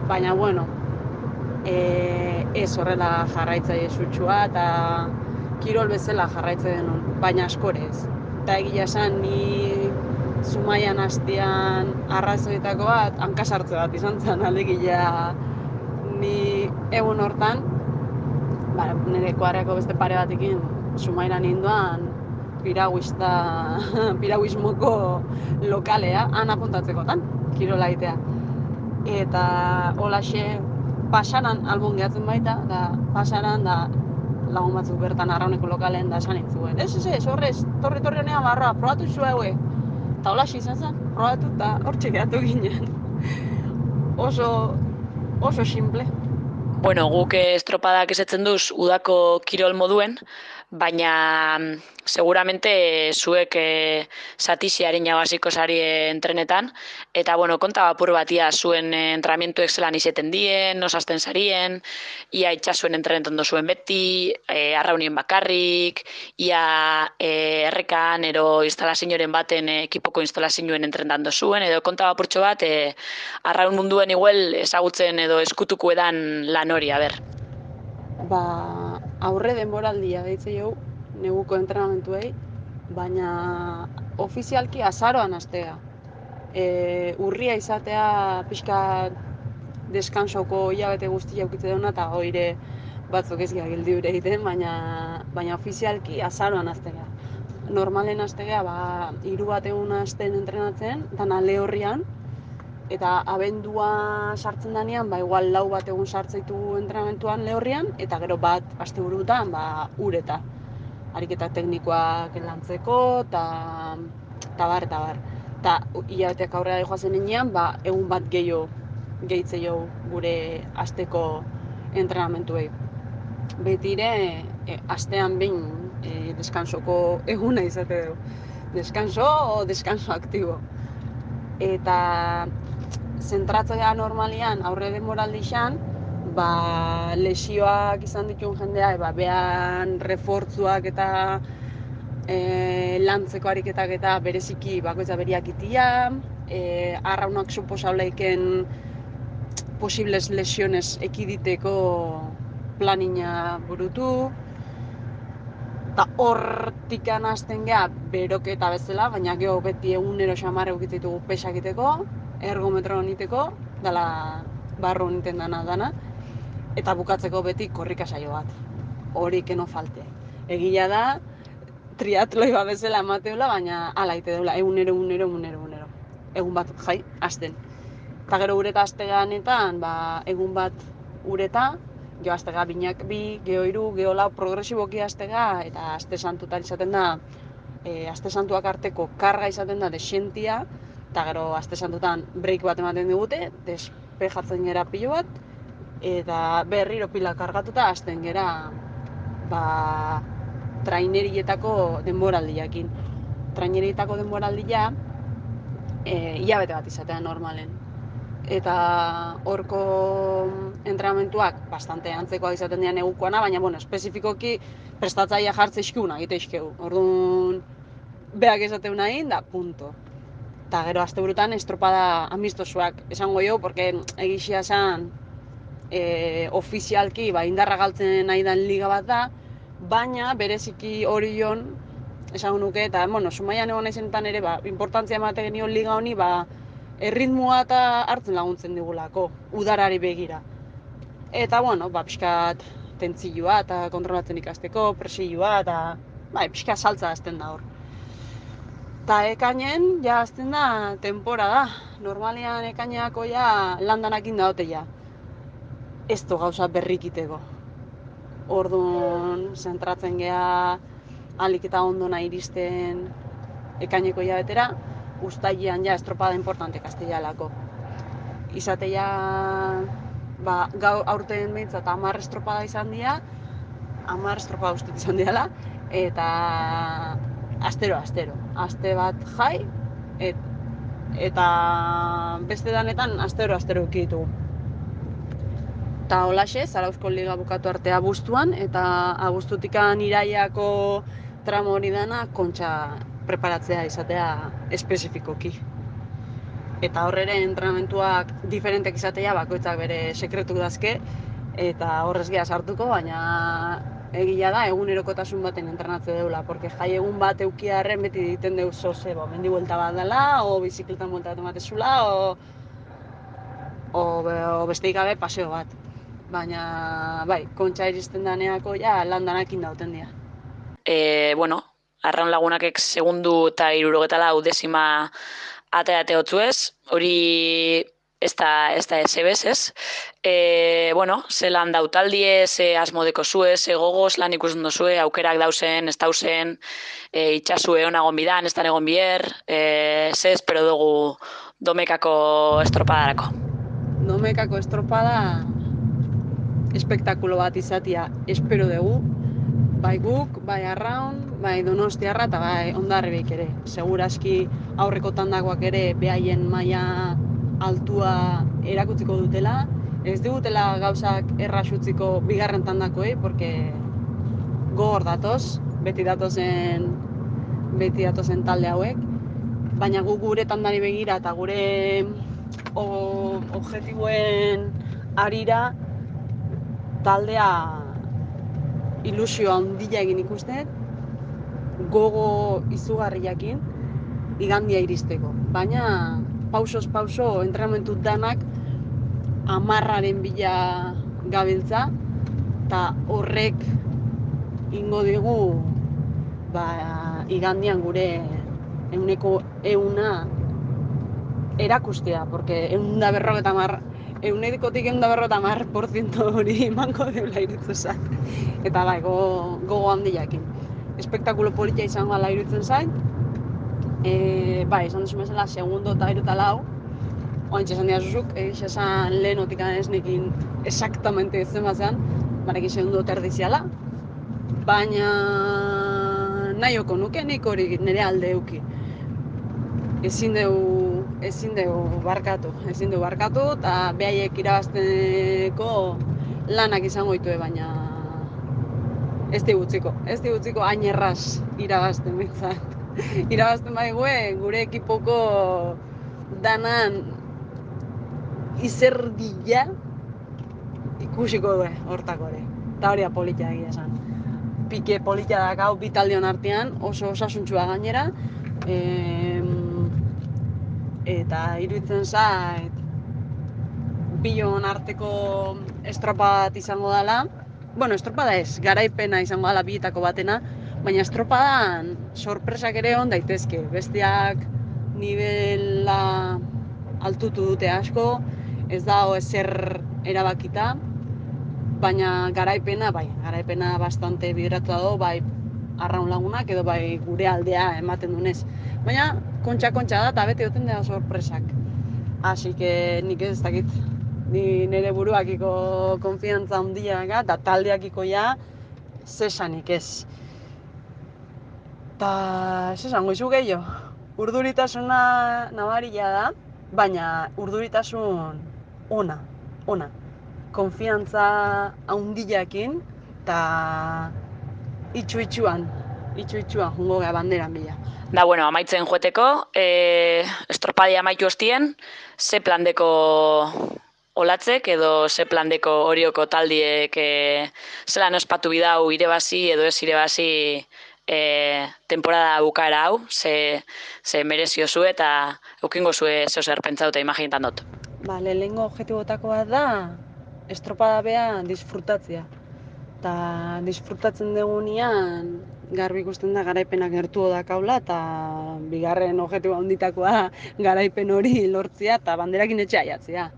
baina ez horrela jarraitzaile sutsua eta kirol bezala jarraitze denon, baina askorez. Eta egia esan, ni Zumaian hastian arrazoetako bat, hankasartze bat izan zen, alegia ni egun hortan, nire kuadreko beste pare batekin Zumairan ninduan piraguismoko lokalea, han apuntatzekotan, kirola egitea. Eta holaxe pasaran albun gehatzen baita, da pasaran da lagun batzuk bertan arrauneko lokalen da esan entzuen. Ez, horrez, torri honea barra, probatu zua egue. Eta holaxe izan zen, probatu eta hortxe gehatu ginen. Oso simple. Guk estropadak esetzen duz udako kirol moduen, baina seguramente zuek satixiaren jabaziko sari entrenetan, eta konta bapur batia zuen entrenamientuek zelan izeten dien, nosazten sarien, ia itxasuen entrenetan dozuen beti, arraunien bakarrik, ia errekan ero instalazioaren baten ekipoko instalazioen entrenetan dozuen, edo konta bapurtxo bat arraun munduen igual ezagutzen edo eskutuko edan lan hori, aurre denboraldia deitze jau, neguko entrenamentuei, baina ofizialki azaroan hastea. Urria izatea pixka deskansoko hilabete guztia aukitze duna, eta hoire batzuk ez gildi ure egiten, baina ofizialki azaroan hastea. normalen astegea, 3 bat egun asten entrenatzen, dana Lehorrian, eta abendua sartzen danean, igual 4 bat egun sartzeitu entrenamentuan Lehorrian, eta gero bat asteburutan, ureta. Ariketa teknikoak lantzeko, eta bar. Eta hilabeteak aurrera joazen enean, egun bat gehitzeo gure asteko entrenamentuei. Betire, astean behin deskansoko eguna izate dugu. Deskanso aktibo. Eta zentratzea normalian aurre denboraldixan, lesioak izan dituen jendea, behan refortzuak eta lantzeko ariketak eta bereziki bakoitza beriak itia, arraunak suposauleiken posibles lesiones ekiditeko planina burutu, eta hortikan hasten geha beroketa bezala, baina geho beti egunero xamarre ukititugu pesak iteko, ergometro niteko, dala barro niten dana, eta bukatzeko beti korrika saio bat. Horik eno falte. Egia da, triatloi bat bezala emateula, baina ala ite deula, egunero. Egun bat jai, hasten. Eta gero ureta asteganetan, egun bat ureta, geho astega binak bi, geho 3, geho 4, progresiboki astega, eta aste santutan izaten da, aste santuak arteko karga izaten da desientia, eta gero aste santutan break bat ematen digute, despejatzen gera pilo bat, eta berriro pila kargatuta hasten gera trainerietako denboraldiakin. Trainerietako denboraldia hilabete bat izatea normalen. Eta horko entrenamentuak bastante antzekoak izaten dira negukoana, baina espezifikoki prestatzaia jartze iskuna egite iskegu. Orduan, beak esaten nahi, da punto. Eta gero asteburutan estropada amistosuak esango jo, porque egixia esan ofizialki indarra galtzen nahi dan liga bat da, baina bereziki Orion esango nuke, eta Zumaian egon naizenetan ere importantzia emate genio liga honi erritmoa eta hartzen laguntzen digulako, udarari begira. Eta pixkat tentzioa eta kontrolatzen ikasteko, presioa eta pixkat saltza azten da hor. Eta ekainen, azten da temporada. Normalian ekaineako landanakin daote ez du gauza berrikiteko. Orduan, zentratzen geha alik eta ondo nahi iristen ekaineko hilabetera, uztailean estropada importante Kastellalako. Izatea, aurten behintzat 10 estropada izan dira, 10 estropada ustut izan dirala, eta astero. Aste bat jai, eta beste danetan astero ukitugu. Eta holaxe, Zarauzko Liga bukatu arte abuztuan, eta abuztutikan iraiako tramo hori dana kontxa preparatzea izatea espezifikoki. Eta horrere entrenamentuak diferentek izatea, bakoitzak bere sekretu dazke, eta horrez geha sartuko, baina egia da egunerokotasun baten entrenatze deula, porque jai egun bat eukiarren beti egiten deuz zoze, mendi buelta bat dela, o bizikletan buelta bat ematezula, o besteik gabe paseo bat. Baina, kontxa iristen daneako landanakin dauten dira. Arraun lagunakek segundu eta 74 dezima ateate hotzuez, hori ez da esebez, ez? Zelan dautaldie, ze asmodeko zue, ze gogoz lan ikusten dozue, aukerak dauzen, ez dauzen, itxasue honagon bidan, ez da egon bier, ze espero dugu Domekako estropadarako? Domekako estropada espektakulo bat izatea espero dugu, bai guk, bai Arraun, bai Donostiarra eta bai Hondarribiak ere. Segurazki aurreko tandakoak ere behaien maila altua erakutziko dutela. Ez digutela gauzak erraxutziko bigarren tandakoei, porque gogor datoz, beti datozen talde hauek. Baina gu gure tandari begira eta gure objektiboen arira taldea ilusio handia egin ikusten, gogo izugarriakin igandia iristeko. Baina pausoz pauso entrenamentu danak 10aren bila gabiltza, eta horrek ingo digu igandian gure euneko euna erakustea, porque eunedikotik 150% hori emango deula iruditzen zait. Eta bai, gogo handiakin. Espektakulo politia izango ala iruditzen zait. Bai, esan duzu bezala, segundo eta 3 eta 4. Oantxe esan diazuzuk, esan lehenotik ez nekin exactamente zen bazean, barekin segundo terdiziala. Baina nahioko nuke nik hori nire alde euki. Ezin dugu barkatu, eta behaiek irabazteko lanak izango ditue, baina ez digutziko hain erraz irabazten bintzat. Irabazten baigue gure ekipoko danan izerdila ikusiko du hortako ere. Eta hori politia egia esan. Pike politia dakau bi taldeon artean, oso osasuntsua gainera. Eta iruditzen zait bion arteko estropadat izango dela. Bueno, estropada ez, garaipena izango dela bietako batena, baina estropadan sorpresak ere on daitezke. Besteak nivela altutu dute asko, ez dago ezer erabakita, baina garaipena bastante bidratua dago, bai arraun lagunak edo bai gure aldea ematen dunez. Baina kontxa da eta beti duten dira sorpresak. Así que nik ez dakit, ni nire buruakiko konfiantza handiaga eta taldeakiko ja zesanik ez. Eta ez esango izu gehiago, urduritasuna nabaria da, baina urduritasun ona. Konfiantza handiakin eta itxu-itxuan jungo gara banderan bila. Da, bueno, amaitzen joeteko, estropadia amaitu ostien, ze plandeko olatzek edo ze plandeko horioko taldiek zelan ospatu bidau irebazi edo ez irebazi temporada bukaera hau, ze merezio zu eta eukingo zue zeozer pentsatuta imaginetan dut. Lehenengo objektibotako bat da, estropada bea disfrutatzea. Eta disfrutatzen dugunean, garbi ikusten da garaipenak gertu dakaula eta bigarren objektibo handitakoa garaipen hori lortzea eta banderakin etxea jatzea.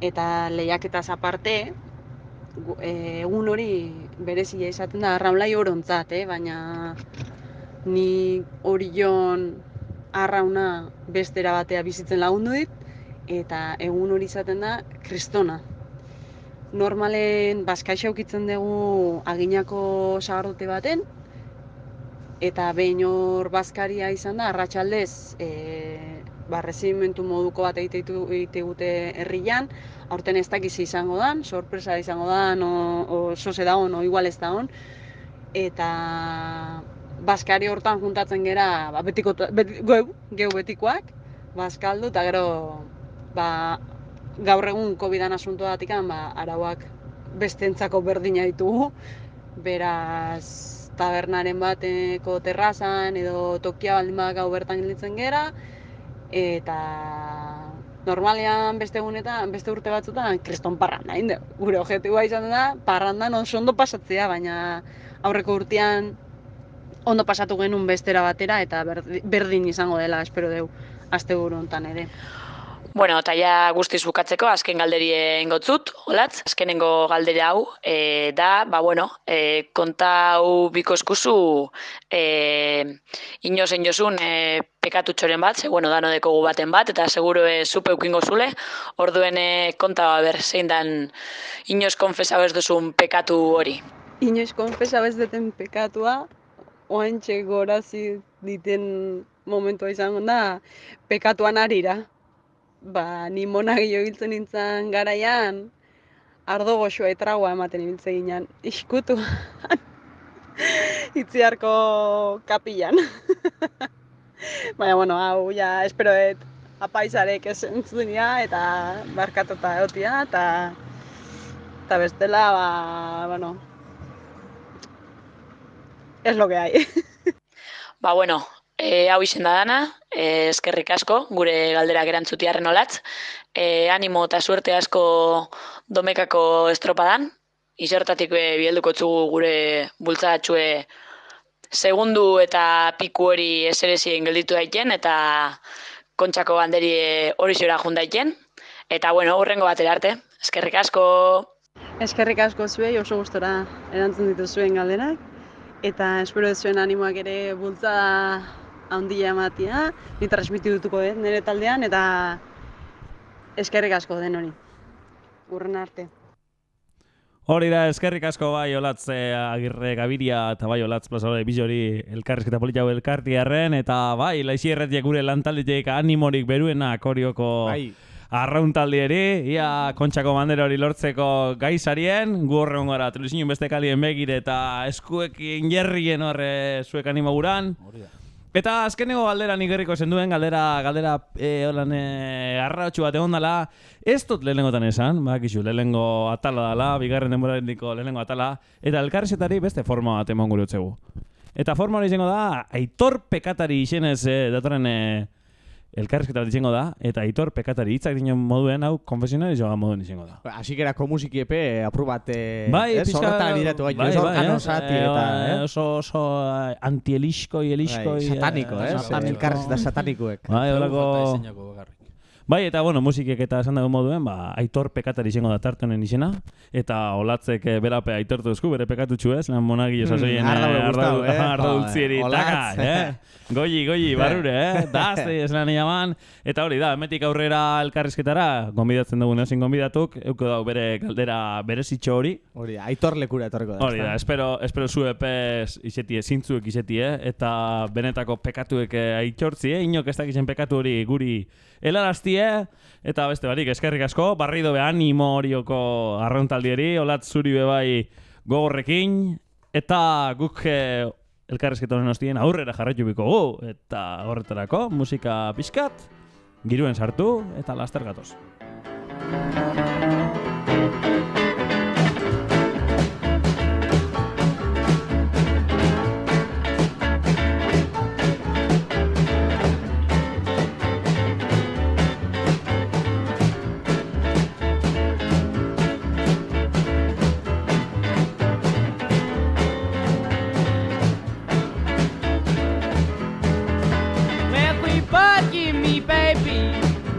Eta lehiaketaz aparte, egun hori berezia izaten da arraunlai orontzat, baina ni Orion arrauna bestera batea bizitzen lagundu dit, eta egun hori izaten da kristona. Normalen bazkaixo ukitzen dugu aginako sagardute baten, eta behin hor bazkaria izan da, arratsaldez rezimentu moduko bat egite herrian, aurten ez dakiz izango dan, sorpresa izango dan, o soze da hon, o igual ez da hon, eta bazkari hortan juntatzen gera, geu betikoak, bazkaldu, eta gero, gaur egun COVID-an asuntoatik, arauak bestentzako berdina ditugu, beraz tabernaren bateko terrazan edo tokia baldin badakau bertan gelditzen gera, eta normalean beste egunetan, beste urte batzutan, kriston parranda egin dugu. Gure objektiboa izan da, parrandan oso ondo pasatzea, baina aurreko urtean ondo pasatu genuen bestera batera, eta berdin izango dela, espero dugu, asteburu honetan ere. Bueno, eta ja guztiz bukatzeko, azken galderie ingotzut, olatz. Azkenengo galdere hau, da, konta hau biko eskuzu, inozen jozun pekatutxoren bat, dano dekogu baten bat, eta seguro zupe ukingo zule, orduen konta zein dan inoz konfesau ez duzun pekatu hori. Inoz konfesau ez duten pekatua, oantxe gorazi diten momentua izango da, pekatuan arira. Ni monagilo hiltzen nintzen garaian, ardo goxoa etragoa ematen ibiltze ginen, iskutu itziarko kapilan. Baina, hau ja, espero apaizarek ez entzunia eta barkatuta egotia, eta bestela, es lo que hay. Hau izen da dana, eskerrik asko, gure galderak erantzutiarren olatz. Animo eta suerte asko domekako estropadan. Izertatik bihelduko txugu gure bultzatxue segundu eta piku hori eserezien gelditu daiten, eta Kontxako banderi hori zora jundaiken. Eta, bueno, hurrengo batera arte. Eskerrik asko! Eskerrik asko zuei, oso gustora erantzun dituzuen galderak. Eta espero zuen animoak ere bultzada handia ematia. Ni transmitidutuko nire taldean, eta eskerrik asko den hori. Hurren arte. Hori da, eskerrik asko bai Olatz Agirre Gabiria eta bai Olatz plazadore bizori elkarrizketa polita hau elkartiarren, eta bai, laixi erretiek gure lantaldetik animorik beruenak horioko arrauntaldieri, ia Kontxako bandera hori lortzeko gaizarien, gu horregon gara, telebizinun beste kalien begire eta eskuekin jerrien horre zuek animo guran. Eta azkeneko galdera nik herriko zenduen, galdera holan arrautxu bat egon dela, ez dut lehenengotan esan, bakizu, lehenengo atala dela, bigarren denborarendiko lehenengo atala, eta elkarrezetari beste forma bat emon gure utzegu. Eta forma hori izango da, Aitor Pekatari izenez datorren elkarrizketa bat izango da, eta Aitor Pekatari hitzak dinen moduen, hau konfesionalizioa moduen izango da. Asikerako musiki epe, apur bat, bai, zorretan iratu gaitu, ez organo zati eta, oso antieliskoi, sataniko, elkarrizketa satanikoek. Bai, holako... Bai, eta bueno, musikek eta esan dago moduen, Aitor Pekatari izango da tarte honen izena, eta Olatzek berape aitortu duzku, bere pekatutxu ez, lan monagi esasoien ardadultzieri, taka, goyi, barrure, dazte esan jaman, eta hori da, emetik aurrera elkarrizketara, gonbidatzen dugu neozin gonbidatuk, euko dago bere galdera berezitxo hori. Hori da, Aitor lekura etorriko da. Hori da, espero zu epez izetie, zintzuek izetie, eta benetako pekatuek aitortzie, inok ez dakizen pekatu hori guri helaraztie, eta beste barik, eskerrik asko, barrido be animo horioko arrauntaldieri, Olatz zuri bebai gogorrekin, eta guk elkarrezketa honen hostien aurrera jarraitu biko eta horretarako musika pixkat, giruen sartu, eta laster gatoz.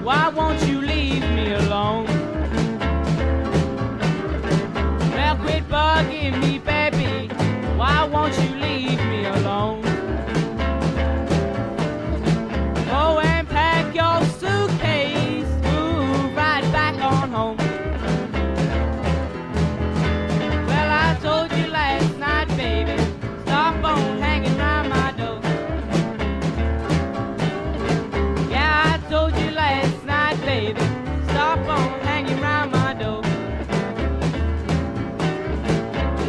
Why won't you leave me alone? Well, quit bugging me, baby. Why won't you leave me alone? Go and pack your suitcase, move right back on home. Well, I told you last night, baby, stop on hanging around my door. Yeah, I told you last night, baby, stop on hanging around my door.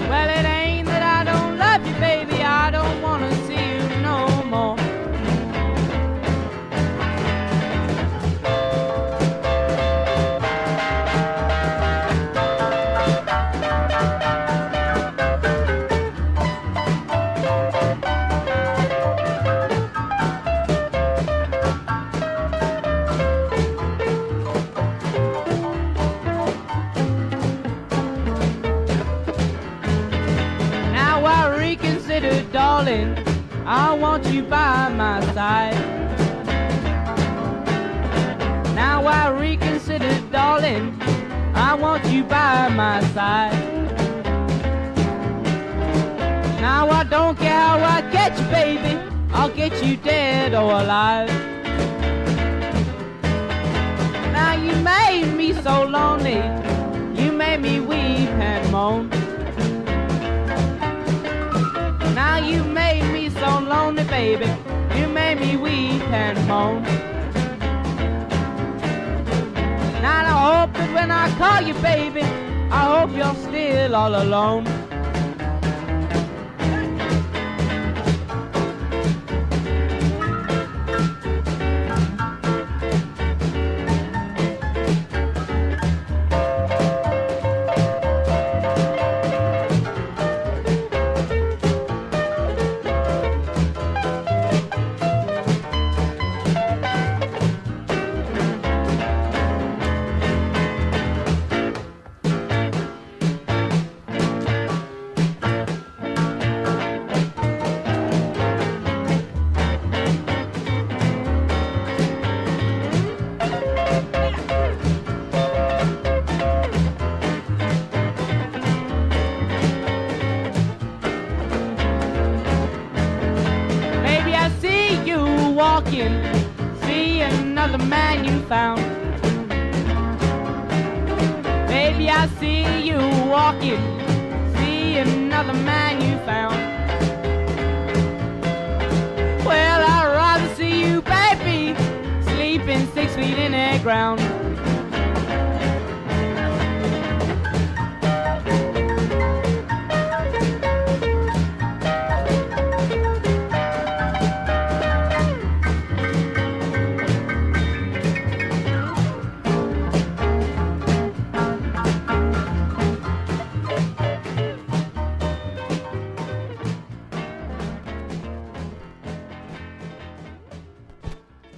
Well, it ain't that I don't love you, baby, I don't wanna see you no more. Now I reconsider, darling, I want you by my side. Now I reconsider, darling, I want you by my side. Now I don't care how I get you, baby, I'll get you dead or alive. Now you made me so lonely, you made me weep and moan. Now you made me so lonely, baby, you made me weep and moan. Now I hope that when I call you, baby, I hope you're still all alone. found. Baby, I see you walking, see another man you found. Well, I'd rather see you, baby, sleeping 6 feet in the ground.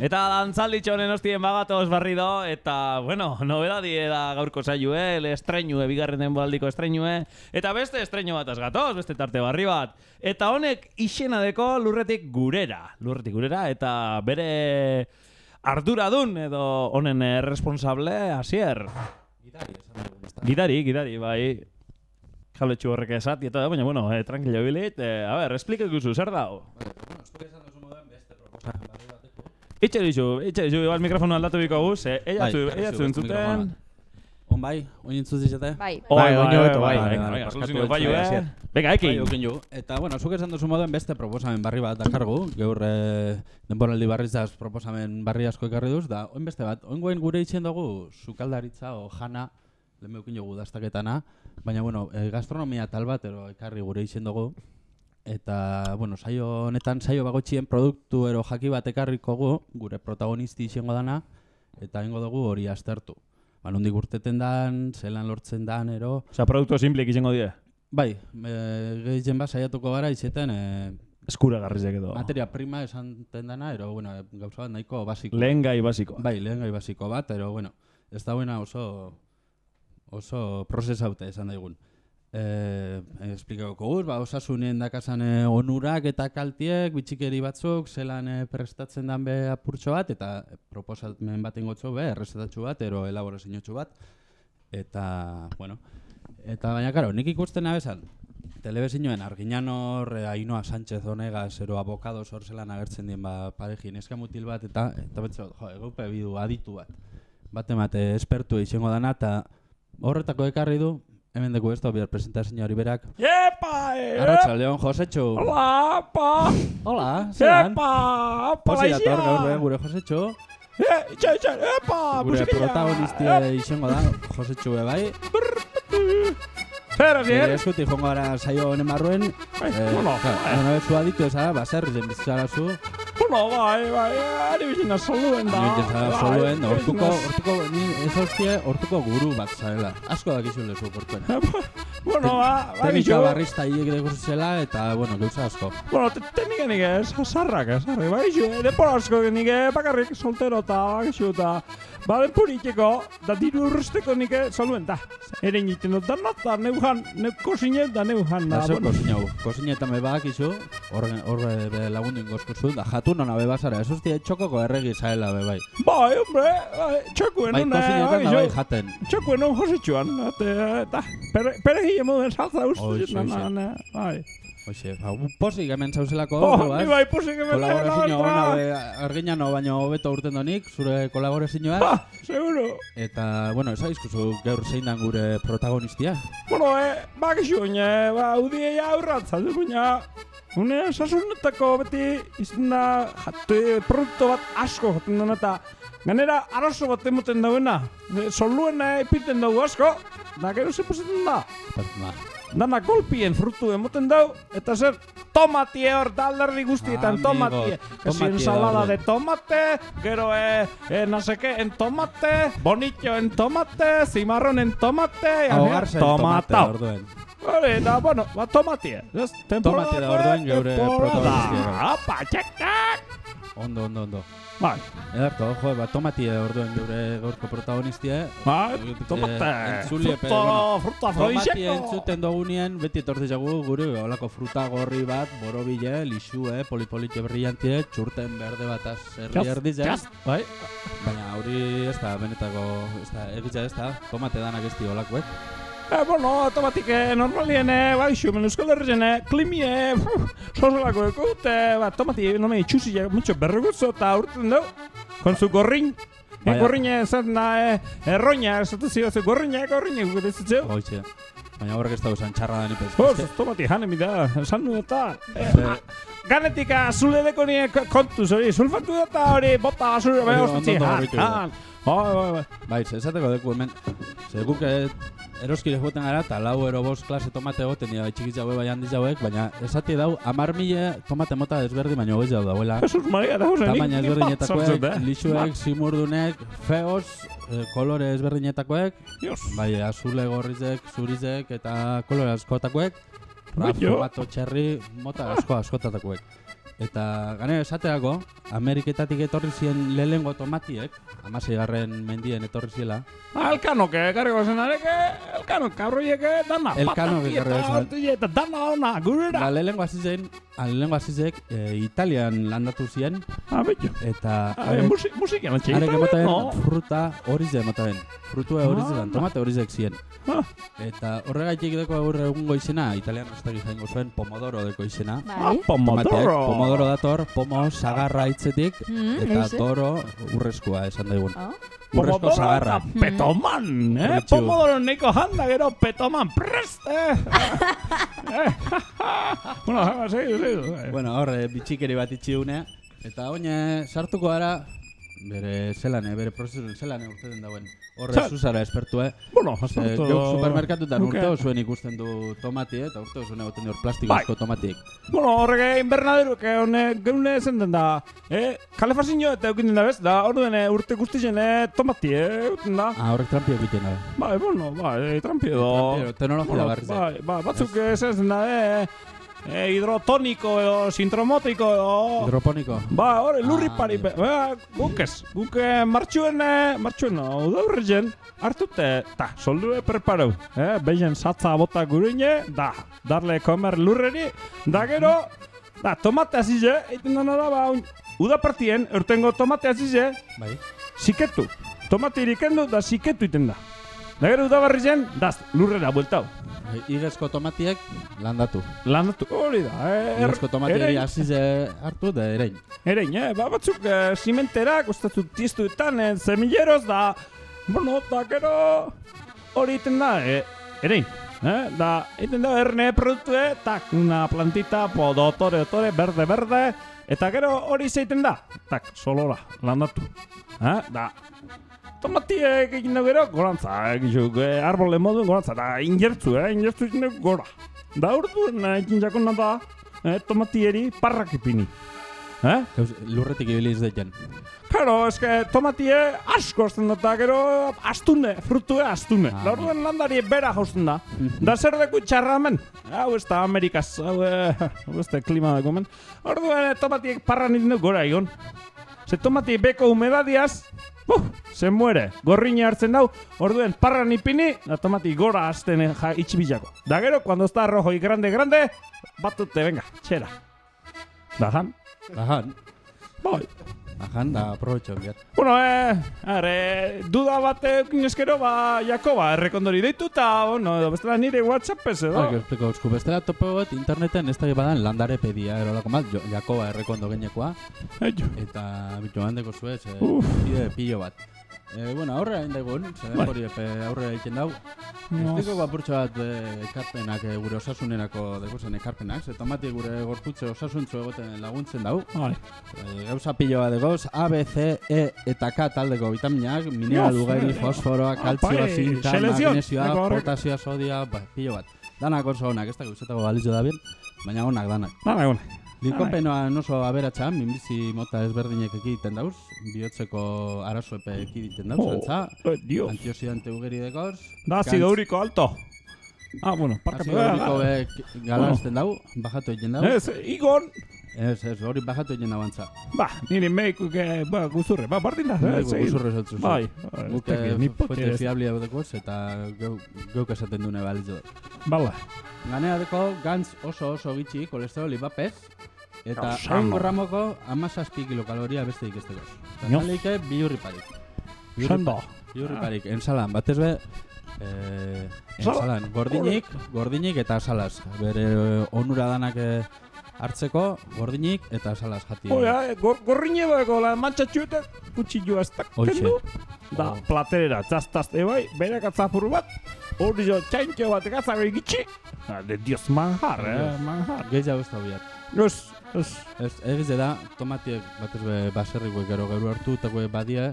Eta dantzalditxo honen hostien bagatoz barrido, eta, bueno, nobedadi da gaurko saioe, estrenue, bigarren denboraldiko estrenue, eta beste estreinu bat gatoz, beste tarte barri bat. Eta honek isena deko lurretik gurera, eta bere arduradun edo honen responsable, Asier. Gidari, bai. Jabletxu horrek esat, eta baina, bueno, tranquilo bilit, a ver, explique guzu, zer dao? Itxe dizu, igual mikrofono aldatu biko guz, ella zuen zuten. Bai, oin entzuzizete? Bai. Venga, ekin. Eta, bueno, zuk esan duzu moduen beste proposamen barri bat dakargu, geur denboraldi barrizaz proposamen barri asko ekarri duz, da, oin beste bat, oin gure itxen dugu sukaldaritza o jana, lehen beukin jogu dastaketana, baina, bueno, gastronomia tal bat, ero ekarri gure itxen dugu. Eta, bueno, saio honetan, saio bagotxien produktu ero jaki bat ekarriko gu, gure protagonisti izango dana, eta ingo dugu hori aztertu. Nondik urteten dan, zelan lortzen dan, ero... Osa, produktu simplik izango die? Bai, gehien bat saiatuko gara izeten... Eskuragarrizek edo. Materia prima esan dana, ero, bueno, gauza bat nahiko basiko. Lehen gai basiko. Bai, lehen gai basiko bat, ero, bueno, ez da buena oso prozesaute esan daigun. Esplikako guz, osasunien dakazan onurak eta kaltiek, bitxikeri batzuk, zelan prestatzen dan be apurtxo bat, eta proposamen bat ingotxo be, errezetatxo bat, ero elaborazinotxo bat. Eta, bueno, eta baina, karo, nik ikusten abezan, telebezinoen Arginanor, Ainhoa Sánchez Onegas, ero abokados hor zelan agertzen dien pareji neska mutil bat, eta betzot, egupe bidu aditu bat. Bate espertu izango dana, eta horretako ekarri du, hemen deku ez da, bihar presentazio hori berak. Epa, Arratxaldeon, Josetxo. Hola, pa. Hola, zelan? Epa, Posi dator gaur gure Josetxo. Epa, gure protagonistia izango da, Josetxo bai. Zer, Asier? Eskuti jongo gara saio honen barruen. Una vez zu aditu ezara, baser, zenbitzara zu. Bueno, bai, ari bizina soluen da. Soluen, hortuko, ez hostie, hortuko guru bat zarela. Asko dakizu lezu, portuen. Bueno, teknika barrizta hiek deguzela, eta, bueno, gauza asko. Bueno, teknika nike, sarrak, bakizu, depora asko nike, bakarrik soltero eta bakizu, eta denpuriteko, da diru urrusteko nike soluen, da. Ere egiten dut, da neuhan, kosinet da neuhan. Da, zer kosinau, kosinetan bebak izu, horre lagundu ingozko zuen, da jatu nona bebazara, ez hostia txokoko erregi zaela bebai. Bai, hombre, txokuen bai, kosinetan da bai jaten. Txokuen hon josetxuan, eta peregile moduen saltza uste. Bai. Oixe, posik hemen zauzelako. Ni bai posik hemen kolaborazio hona, Arginano baino hobeto urten donik, zure kolaborazioa. Seguro. Eta, bueno, ez aizkuzu gaur zein dan gure protagonistia. Bueno, bakixu, udie aurratzaldu, baina une sasunetako beti izan da produktu bat asko jaten duen eta ganera arazo bat emoten dauena. Soluen epiten dugu asko, da gero zepozetan da. Dana golpien frutu emoten dau, eta zer tomatie hor da alderdi guztietan, tomatie. Ezi ensalada de tomate, gero naseke en tomate, bonito en tomate, zimarron en tomate, tomatao. Hore, da, bueno, tomatie. Tomatie da orduen geure protagonistia. Apa, txekak! Ondo. Bai. Edarto, tomatie orduen geure gaurko protagonistia. Bai, tomate. Fruta froizeko. Tomatie entzuten dugunien, beti etortzeagu gure olako fruta gorri bat, borobile, lixue, polipolitxe brillantie, txurten berde bat azerri erdize. Bai. Baina hori ez da, benetako, egitza ez da, tomate danak ez di olakoek. Bueno, tomatik normalien, baixu, Euskal Herrien, klimie, sozelako ekut, tomati, nome, itxusi, mucho berregutzo, eta urten dugu, konzu gorrin, Gorrina esan da, erroina, esatu ziozu, gorrina, guk ez zitzeu. Hoitxe. Baina horrek ez dago esan txarra da nipez. Tomati, janen bida, esan du eta. Ganetik azule deko nire kontuz hori, sulfatu eta hori, bota azule, bai, ostutzi, Bai, esateko deku hemen, guk eroskire joeten gara, eta 4 klase tomate goten dira, txikiz jaue bai handiz jauek, baina esati dau, 10.000 tomate mota desberdi, baina hogei jau dauela. Jesus Maria, da hozen, tamaina ezberdinetakoek, lixuek, simurdunek, feos, kolore ezberdinetakoek, bai, azule gorrizek, zurizek, eta kolore askotakoek, tomato, txerri, mota askotatakoek. Eta gane esaterako, Ameriketatik etorri ziren lehengo tomatiek, 16. mendien etorri ziela. Elkanok, ekarriko zenareke, elkanok, aurroieke, dana, patati eta dana ona, gurera. Lehengo azizek, Italian landatu ziren. Eta musikian atxe Italian, no? Fruta horize emotaben. Frutue horize tomate horizek ziren. Eta horregaitik deko aurre egungo izena, Italian ez dakit jaingo zuen, pomodoro deko izena. Pomodoro! Pomodoro dator, pomo sagarra hitzetik, eta doro urrezkoa esan daigun. Urrezko sagarra. Petoman, Pomodoro neko handa gero, petoman, prest, Bueno, segu. Bueno, horre, bitxikeri bat itxiune, eta oine sartuko gara, bere zelane, bere prozesu zelane urteten dauen. Horre zuzara espertu, Bueno, geuk supermerkatutan urteo zuen ikusten du tomati, eta urteo zuen egoten dur plastikozko tomatiek. Bueno, horrek invernaderu, geune zenden da, kalefazio eta eukinden da bez, da orduen urte guztien tomati, eukinden da. Horrek trampio egiten da. Bai, bueno, trampio edo. Teknologia barriz. Bai, batzuk zen da, hidrotoniko edo sintromotiko edo... Hidroponiko? Ba, hori, lurri pari, guk ez. Guk martxuen udaurrezen hartute, soldue preparau. Behin satza bota gureine, darle komer lurreri, da gero, tomate azize, eiten dana da, udapartien, urtengo tomate azize, siketu. Tomate irikendu, da siketu iten da. Da gero udabarri zen, lurrera bueltau. Igezko tomatiek landatu. Landatu, hori da. Igezko tomatieri azize hartu da erein. Erein, batzuk simenterak, ustatu tiztuetan, semilleros da, bueno, da gero hori iten da, erein. Da, iten da erne produktue, una plantita, dotore, verde, eta gero hori zeiten da, solora, landatu. Da, tomatiek egin dugu gero, gorantza, arbole moduen gorantza, da ingertzu egin dugu gora. Da urduen egin jakona da, tomatieri parrak ipini. Lurretik ibiliz deiken. Claro, eske tomatie asko azten da, gero astune, frutue astune. Da urduen landari bera jausten da. Da zer deku txarra hemen. Hau ez da Amerikaz, hau ez da klima dago hemen. Urduen tomatiek parran egin dugu gora egon. Ze tomati beko humedadiaz, se muere. Gorrina hartzen dau, orduen parran ipini, da tomati gora azten itxibilako. Da gero, cuando está rojo y grande, batute, venga, txera. Dajan? Bai. Dajan, da aprovecho enviar. Bueno, duda bat eukin eskero, Jakoba, errekondori deitu eta, bueno, bestela nire WhatsAppez edo. Explico, bestela topo bat interneten ez da badan landarepedia erolako bat, Jakoba errekondo genekoa. Eta bitu handeko zuez, pillo bat. Bueno, aurre hain daigun, hori aurre egiten dau. Espliko apurtxo bat ekarpenak, gure osasunerako dekozen ekarpenak, tomati gure gorputze osasuntzu egoten laguntzen dau. Gauza pillo bat degoz, A, B, C, E eta K taldeko vitaminak, mineral ugari, fosforoa, kaltzioa, zinta, magnesioa, potasioa, sodia, pillo bat. Danak oso honak, ez da guztetako balizio da bien, baina honak danak. Danak. Likopenoa oso aberatza, minbizi mota ezberdinek ekiditen dauz, bihotzeko arazoepe ekiditen dauz, antioxidante ugeri dekoz. Da, azido uriko alto. Bueno, parkatu. Azido uriko galanzten dau, bajatu egin dau. Igon! Ez, hori bajatu egin dauantza. Nire meikuk, guzurre, bardin da. Guzurre zeltzu. Guk fuente fiabli hau dekoz, eta geuk esaten dune balizo. Bala. Ganea deko, gantz oso gitxi, kolesterol ipapez, eta 100 gramoko 17 kilokaloria beste ikestekoz. Zaleike bihurriparik. Bihurriparik, ensalan, batez be, ensalan, gordinik eta salaz. Bere onura danak hartzeko, gordinik eta salaz jati. Oia, gorrine bako la mantxatxu eta kutsillo aztak kendu. Da, platerera, txastazte bai, berak atzapur bat, hori jo txaintxo bat gazago egitxi. De Dios, manjar, manjar. Gehiago ez da biak. Ez da, tomatiek batez baserriko gero hartu, eta badia,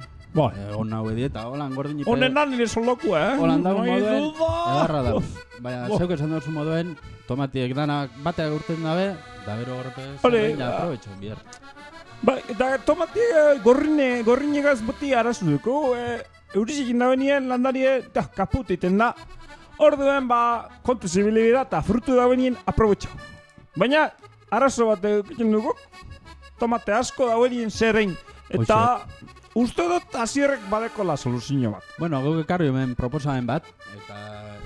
on hau edie, eta holan gordin ipe... Honen nire soloku, Holan dago moduen, edarra dago. Baina, zeuk esan duzu moduen, tomatiek danak bateak urten dabe, da bero horrepez, baina aprobetxo, bihar. Bai, eta tomatiek gorrine gaz boti arazu duko, eurizikin da benien landarie, kaput iten da. Orduen, kontu zibilibida eta frutu da benien aprobetxo. Baina, arazo bat egiten dugu, tomate asko da benien zerrein, eta... Uste dut azierrek badeko la soluzio bat. Bueno, guk ekarri hemen proposamen bat, eta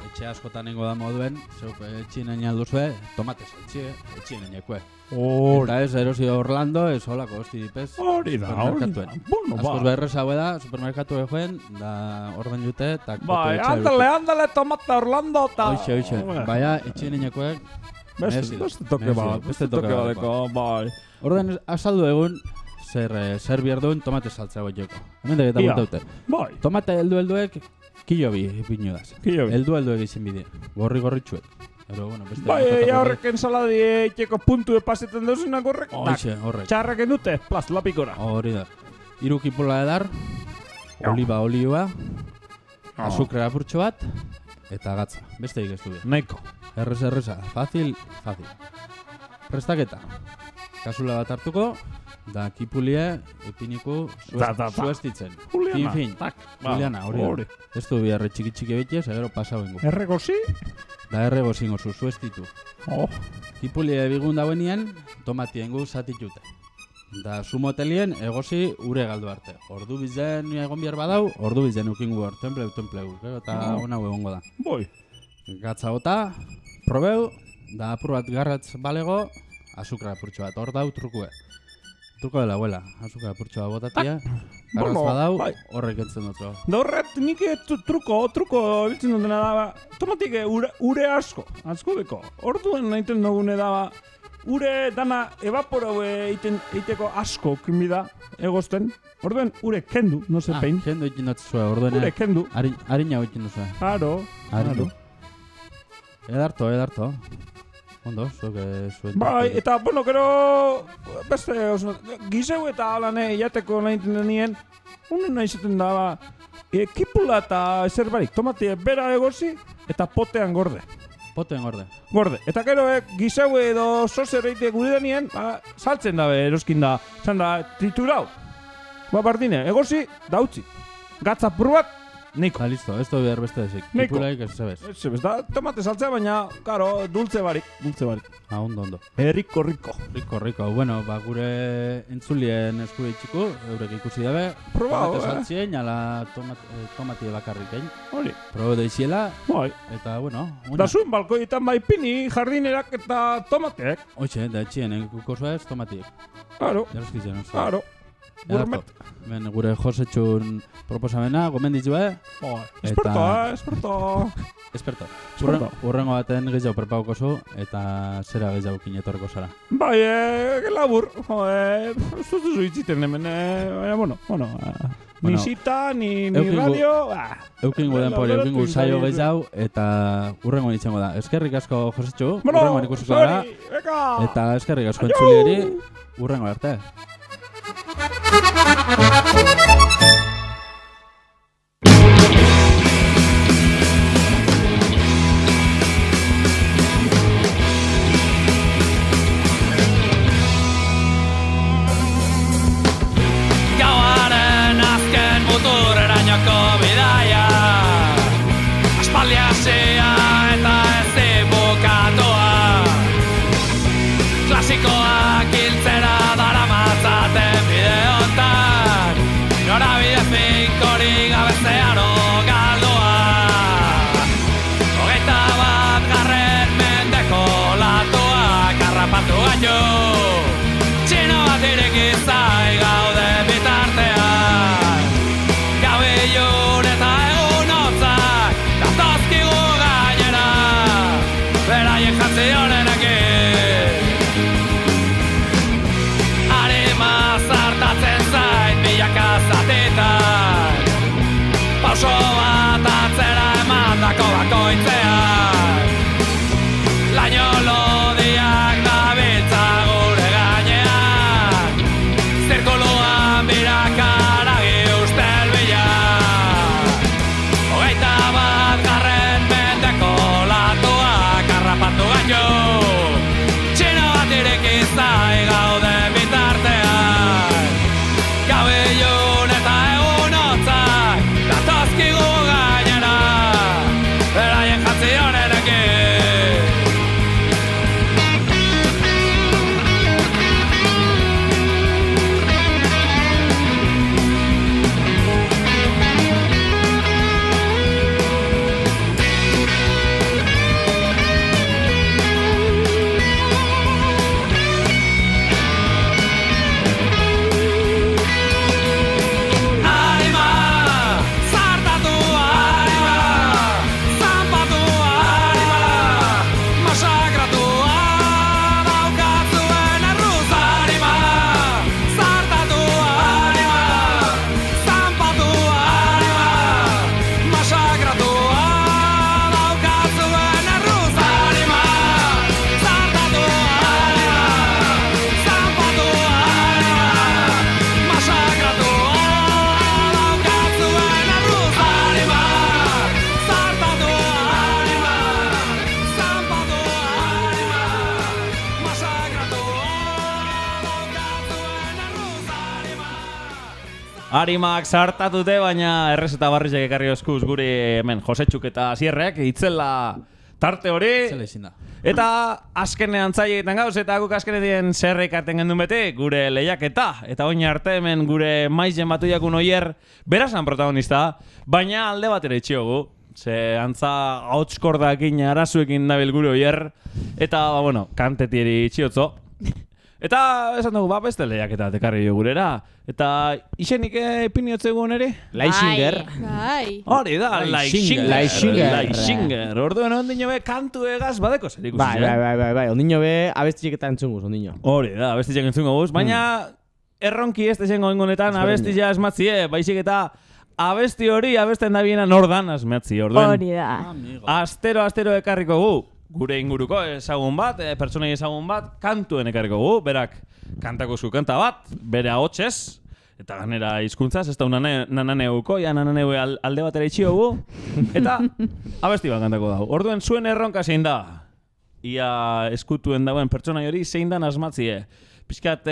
etxe askotan nengo da moduen, zeup etxien alduzue, tomate saltxie, etxien einekue. Eta ez erosi Orlando, ez holako hosti dipez. Hori da. Askoz beherrez hau da, supermerkatu eguen, da orden jute, eta... Bai, andale, tomate Orlando, eta... Hoxe. Baina, etxien einekuek... Beste toke badeko, bai. Orden, azaldu egun, zer bierduen tomate saltza goioko. Hemen degeta bultaute. Tomate helduek kilo bi ipinu daz. Helduek izin bide. Gorri txuek. Bai, horrek ensaladi eiteko puntu epazeten deusenak horrek. Horrek. Txarraken dute, plaz, lapikora. Hori da. 3 kipola edar, oliba olioa, azukre apurtxo bat, eta gatza. Beste ikestu bide. Naiko. Erreza. Fácil. Prestaketa. Kasula bat hartuko, da kipulie epiniko zuestitzen. Juliana, hori. Ez du biharre txiki betez, egero pasau ingo. Erregozi? Da erregozi ingo zuestitu. Kipulie bigun dauenien, tomatien gu zatitute. Da sumotelien egozi ure galdu arte. Ordu bizen egon bihar badau, ordu bizen ukingu hor, templegu. Eta hona egongo da. Boi. Gatza gota, probeu, da apur bat garratz balego, azukra apurtxo bat, hor dau trukue. Truko dela, abuela, azukra apurtxo bat botatia, garratz badau, horrek entzen dutzo. Da horret, nik truko biltzen dutena da, tomatik ure asko deko. Orduen nahiten dugune da, ure dana evaporo eiteko asko kinbida egozten. Orduen ure kendu, no se pein. Kendu ikin dutzua, orduen ure kendu. Harina ikin dutzua. Aro. Edarto. Ondo, zuen... Bai, eta, bueno, gero... Beste, gizeu eta alane jateko nahiten denien, unen nahi zaten da, kipula eta ezer barik, tomatie bera egozi eta potean gorde. Gorde. Eta gero, gizeu edo sozer eite gure denien, saltzen dabe eroskin da, zan da, triturau. Bardine, egozi, da utzi. Gatzapur bat, niko. Listo, ez behar beste dezik. Kipulaik ez zebez. Ez zebez, da tomate saltzea, baina, karo, dulce barik. Ondo. Riko. Bueno, gure entzulien esku ditxiko, eurek ikusi dabe. Probau, tomate saltzien, ala tomatie bakarrikein. Hori. Probau deiziela. Bai. Eta, bueno. Da zuen balkoietan bai pini, jardinerak eta tomateek. Hoxe, da etxien, ikuko zuez, tomatiek. Claro. Claro. Gourmet. Ben gure josetxun proposamena, gomenditzu, Esperto. Urrengo baten gehiago prepauko zu, eta zera gehiago kinetorko zara. Bai, labur. Zuzu itziten hemen, bueno. Ni zita, ni radio... Eukingu denpori, eukingu saio gehiago, eta urrengo nitzengo da. Eskerrik asko josetxu, urrengo ikusiko gara. Eta eskerrik asko entzulieri, urrengo arte. Gauaren azken muturrerainoko bidaia, aspaldi hasia eta ezin bukatua, klasikoak hiltzera daramatzaten bideotan, norabide finkorik gabe zeharo galdua. 21. mendeko latuak harrapatu gaitu, txino bat ireki zai gaude bitartean, gabilun eta Arimak sartatute, baina errez eta barrizek ekarri oskuz guri hemen Josetxuk eta Asierrek itzela tarte hori. Itzela izin da. Eta azkenean egiten gauz, eta guk azkenean zerre ikarten gendun beti, gure lehiaketa. Eta oin arte hemen gure maizen batu jakun oier, berazan protagonista, baina alde batera itxiogu. Ze antza hautskordakin arazuekin dabil gure oier, eta, bueno, kantetieri itxiotzo. Eta esan dugu, beste lehiaketa tekarri gurera. Eta izenik ipiniotze gu neri? Laixinger. Hori da, Laixinger. Orduen ondino be kantu egaz badeko zer ikusi. Bai, ondino be abestiek eta entzunguz, ondino. Hori da, abestiek entzunguz, baina erronki ez dezengo ingonetan abestia asmatzie, baizik eta abesti hori abesten da biena nordan asmatzi, orduen. Hori da. Astero ekarriko gu. Gure inguruko ezagun bat, pertsonei ezagun bat, kantuen ekarriko gu, berak kantako zu kanta bat, bere ahotsez, eta ganera hizkuntzaz, ez da nananeuko, ja nananeu alde batera itxio gu, eta abesti bat kantako dago. Orduen zuen erronka zein da, ia eskutuen dagoen pertsonai hori zein dan asmatzie. Pizkat,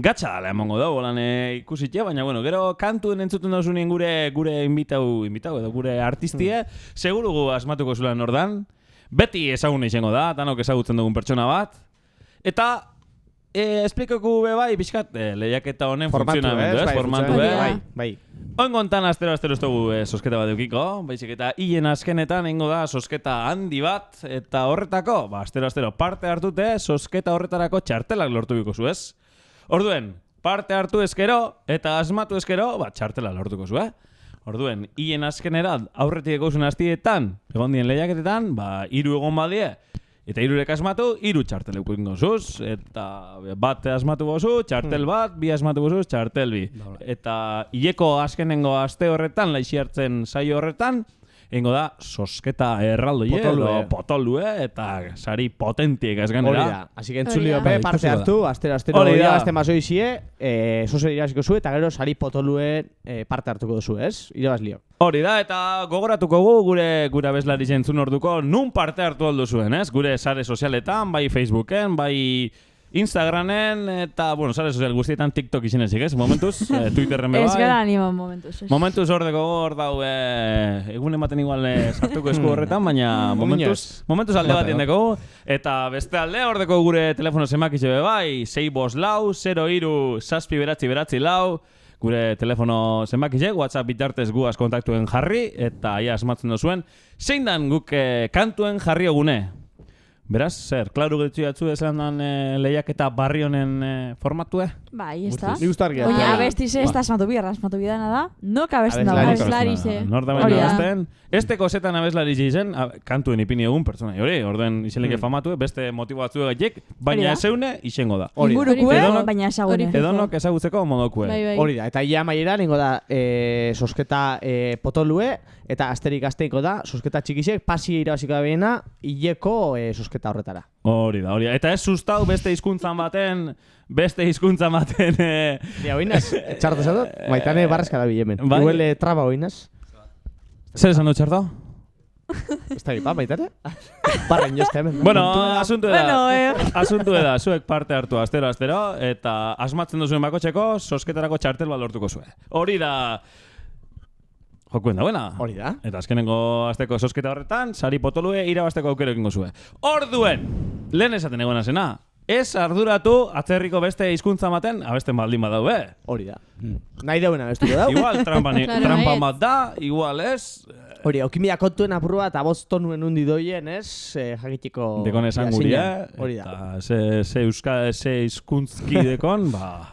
gatsa dala emongo dago, lan ikusitia, baina, bueno, gero kantuen entzuten dauzunien gure invitau edo gure artistie, seguru gu asmatuko zulan ordan, beti ezagun izango da, danok ezagutzen dugun pertsona bat. Eta esplikoko bai, pixkat, lehiaketa honen funtzionamendu, ez? Formatu, bai. Oingontan astero ez dugu sosketa bat eukiko, baizik eta hien azkenetan ingo da sosketa handi bat, eta horretako, astero parte hartute, sosketa horretarako txartelak lortu biko zu, ez? Orduen, parte hartu ezkero, eta asmatu ezkero, txartela lortuko zu, Orduen, hien azkenera aurretik egozun hastietan, egon dien lehiaketetan, 3 egon badie, eta 3 asmatu, 3 txartel eukingo zuz, eta bat asmatu bozu, txartel bat, 2 asmatu bozu, txartel 2. Eta hileko azkenengo aste horretan, laixi hartzen saio horretan, Engo da, sosketa erraldoi, potolue, eta sari potentiek ez ganera. Hori da, así que entzulio parte hartu, astero, irabazte mazoizie, zozer irabaziko zu, eta gero sari potolue parte hartuko duzu, ez? Irabazlio. Hori da, eta gogoratuko gu, gure abeslari zentzun orduko, nun parte hartu aldo zuen, ez? Gure sare sozialetan, bai Facebooken, bai Instagramen, eta, bueno, sare sozial guztietan TikTok izin ezik, ez? Momentuz, Twitterren bebai. Ez gara anima momentuz. Momentuz hor dau, egun ematen igual sartuko esku horretan, baina momentuz alde bat indeko. Eta beste alde hor deko gure telefono zemakize bebai, 654 gure telefono zenbakize, WhatsApp bitartez guaz kontaktuen jarri, eta ia asmatzen duzuen, zein dan guk kantuen jarri ogune. Beraz, zer, klaru gaitu jatzu esan dan lehiaketa barri honen formatue? Bai, ez da. Ni gustargia. Oina, abestize ez da asmatu bidana da, nok abesten dago. Abeslarize. Nordamen abesten. Esteko zetan abeslarize izen, kantuen ipini egun pertsona hori, orden izenleke famatu, beste motibo batzu egaitek, baina zeune izengo da. Ingurukue, baina ezagune. Edonok ezagutzeko modokue. Hori da, eta ia maiera ningo da sosketa potolue, eta asterik asteiko da, sosketa txikisek, pasi irabaziko da behena, hileko sosketa horretara. Hori da. Eta ez sustau beste hizkuntzan baten... Ja, oinaz, txarto zadot? Baitane barrezka da bilemen. Iguele traba oinaz. Zer esan du txarto? Ez da bipa, baitane? Barra inozka hemen. Bueno, asuntu eda, zuek parte hartu astero, eta asmatzen duzuen bakotxeko, sosketarako txartel bat lortuko zuen. Hori da... Jokuen da buena. Hori da. Eta azkenengo azteko sosketa horretan, sari potolue irabazteko aukero egingo zuen. Orduen, lehen esaten egoena zena, ez arduratu atzerriko beste hizkuntza maten, abesten baldin badau, Hori da. Nahi dauena bestuko dau. Igual trampa bat da, igual ez. Hori, okimia kontuen apurua eta bostonuen undi doien, ez? Jakitiko... Dekon esan guri, Hori da. Eta ze hizkuntzki dekon,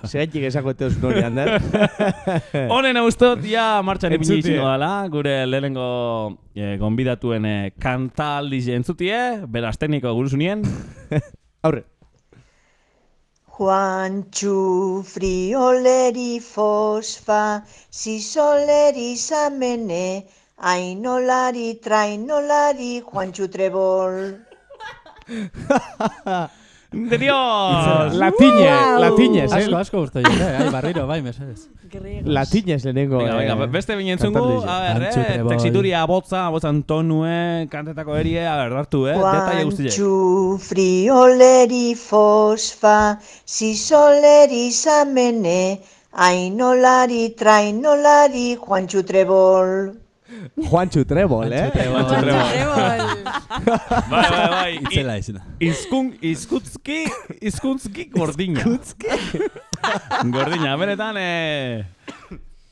Segaitik esako eteuzun hori handar. Honen austot, ja martxan ipini izango dala, gure lehenengo gonbidatuen kantaldi entzutie, beraz tekniko guruzunien. Aurre. Juantxu frioleri fosfa, sisoleri samene, ainolari trainolari, Juantxu trebol. ¡De Dios! Latiñez, Asko gusta jo, barriro, bai, mesedez. Latiñez lehenengo. Venga, beste binentzungu, a ver, texituria botzan tonue, kantetako erie, a ver, hartu, detalle guztiek. Juantxu frioleri fosfa, sisoleri samene, Ainolari, trainolari, Juantxu Trebol. Juantxu Trebol, Juantxu Trebol. Bai. Itzela izena. Izkuntzki gordina. Gordina, benetan,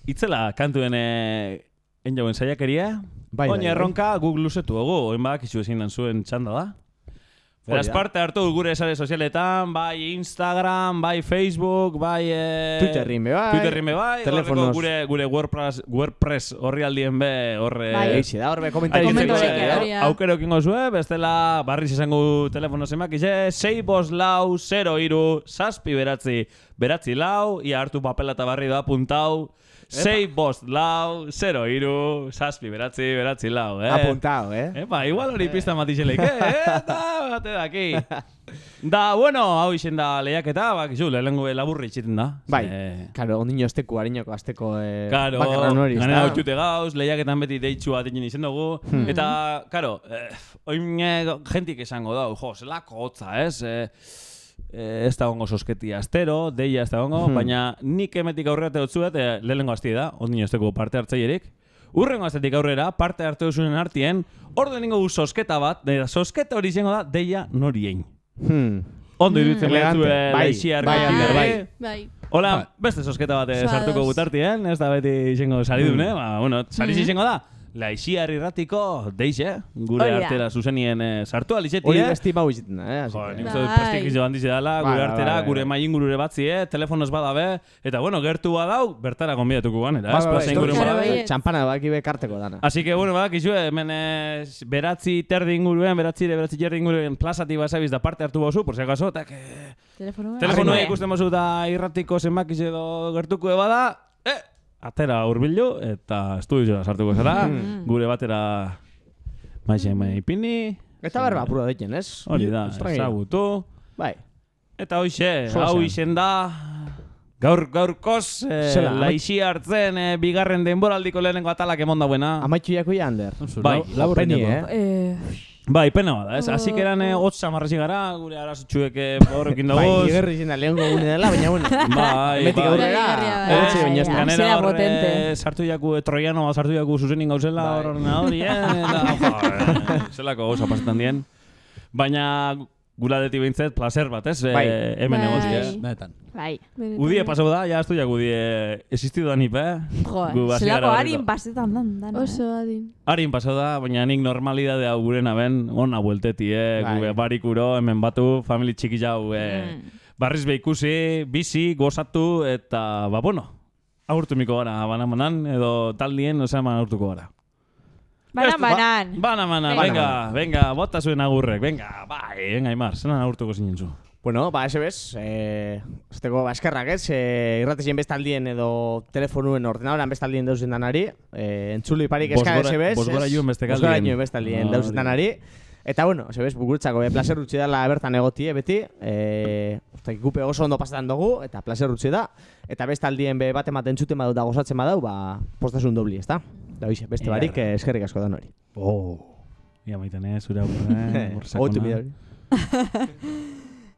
itzela kantuen enjauen saiakeria. Oin erronka guk luzetu dugu, oin bak izu ezin zuen txanda da. Beraz parte hartu gure sare sozialetan, bai Instagram, bai Facebook, bai... Twitterrin be bai. Telefonos. Gure WordPress horri aldien be, horre... Bai, eixe da, horre komentari. Aukero kingo zue, bestela barriz izango telefono zemak, 6 lau 0 iru, 7 beratzi lau, ia hartu papela eta barri da puntau, 6 lau 0 iru, 7 beratzi lau, Apuntau, Epa, igual hori pista matixeleik, bate daki. Da, bueno, hau izen da lehiaketa, bakizu, lehenengo laburri itxiten da. Bai, karo, ondino esteku, harinoko azteko bakarran hori. Ganera hau txute gauz, lehiaketan beti deitxu bat egin izen dugu. Eta, karo, oin jentik esango da, zelako hotza, ez? Ez da gongo sosketia astero, deia ez da gongo, baina nik emetik aurrera teotzuet, lehenengo azti da, ondino esteko parte hartzaierik. Urrengo aztetik aurrera, parte hartu duzunen artien, ordu ningo du sosketa bat, sosketa hori izango da, deia norien. Ondo iruditzen behatzu laixia erretik. Bai. Hola, beste sosketa bat sartuko gutartien, ez da beti izango salidune, bueno, saliz izango da. Laixia irratiko deize, gure artera zuzenien sartu alizetie. Hori besti bau iziten da, nik uste prestigizio handize dela, gure artera, gure maien gurure batzie, telefonoz badabe, eta bueno, gertu badau, bertara konbidatuko ganera, ez? Txampana baki bekarteko dana. Así que, bueno, badakizu, hemen beratzi terdi inguruen, beratzi terdi inguruen plazati basabiz da parte hartu bauzu, por si acaso, eta telefonoa ikusten bauzu da irratiko zenbakiz edo gertuko bada, atera urbilu eta estudioa sartuko zara, gure batera maizen ipini. Eta berba apuro deiken, ez? Hori da, ezagutu. Bai. Eta hoxe, hau izen da, gaurkoz, laixi hartzen, bigarren denboraldiko lehenengo atalak emon dauena. Amaitxu jako ya, Ander. Bai, laburreni, Bai, pena bada, ez? Así que eran hotza marrazi gara, gure arazutxuek horrekin dagoz. Bai, igerri izan da lehenko gune dela, baina bueno. Metik aurrera, egotxe baina ez da. Ganera horre sartu jaku, troiano sartu jaku zuzenin gauzela horrena hori, zelako gauza pasetan dien. Baina guladetik behintzet, placer bat, ez? Hemen egotzi, ez? Benetan. Bai. Udie pasau da, ja astu jak udie existido da nip, zelako harin pasetan dan. Oso adin. Harin pasau da, baina nik normalidade hau gurena ben, ona buelteti, barikuro, hemen batu, famili txiki jau, barriz behikusi, bizi, gozatu, eta, bueno, agurtumiko gara, banamanan, edo taldien, eman agurtuko gara. Banamanan. Venga, bota zuen agurrek, venga, Aimar, zenan agurtuko zinen zu. Bueno, ese bez, esteko eskerrak ez, irratizien bestaldien edo telefonuen ordenadoran bestaldien dauzen danari, entzulu iparik eska ese bez, bosgora bestaldien dauzen danari, eta bueno, ese bez, bukurtzako placer utzi dela bertan egotie beti, gupe oso ondo pasetan dugu, eta placer utzi da, eta bestaldien bat ematen zuten badau da gozatzen badau, postasun dobli, ez da? Da hoxe, beste barik eskerrik asko dan hori. Ia maiten zure aurre, Otu bidari.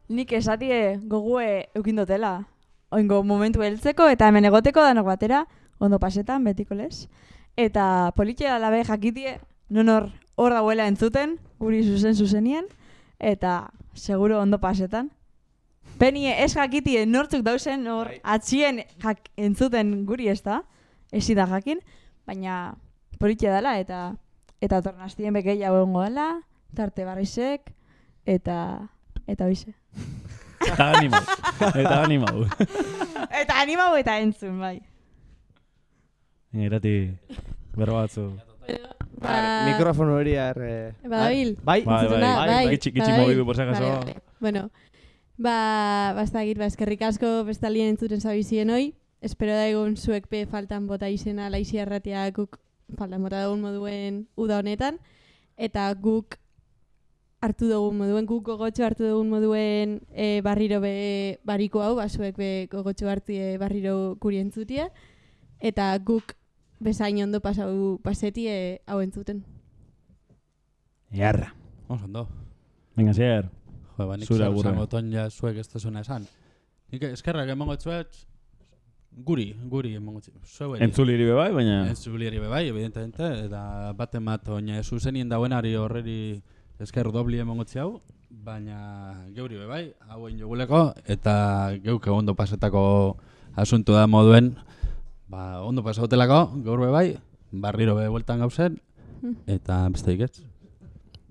Nik esatie gogue eukindotela. Oingo momentu heltzeko eta hemen egoteko danok batera, ondo pasetan, betiko lez. Eta politia dala be jakitie, nonor hor dauela entzuten, guri zuzenien, eta seguro ondo pasetan. Penie ez jakitie nortzuk dauzen hor atxien entzuten guri ez da, ezi da jakin, baina politia dala eta tornaztien bekei hau egongo dela, tarte barrizek, eta hoize. Eta animau. Eta entzun, bai. Irati, berro batzu. Mikrofono hori Badabil. Bai. Gitxik mobidu, por si acaso. Bueno, bastakit, eskerrik asko bestalien entzuten zabizien hoi. Espero da egun zuek pe faltan bota izena laixia erratiak guk faltan bota dugun moduen uda honetan. Eta guk hartu dugun moduen, guk gogotxo hartu dugun moduen barriro be bariko hau, basuek be gogotxo hartu barriro guri entzutia, eta guk bezain ondo pasau pasetie hau entzuten. Iarra. Oso ondo. Venga, zier. Nik zer zango ton ja zuek ez tezuna esan. Nik eskerrak emango txuet, Guri emongo txik. Entzuliri bebai, baina... Entzuliri bebai, evidentemente, eta baten bat oina zuzenien dauenari horreri esker dobli emongo hau, baina geuri bebai, hauen joguleko, eta geuk ondo pasetako asuntu da moduen, ondo pasautelako, gaur bebai, barriro be bueltan gauzen, eta besteik ez.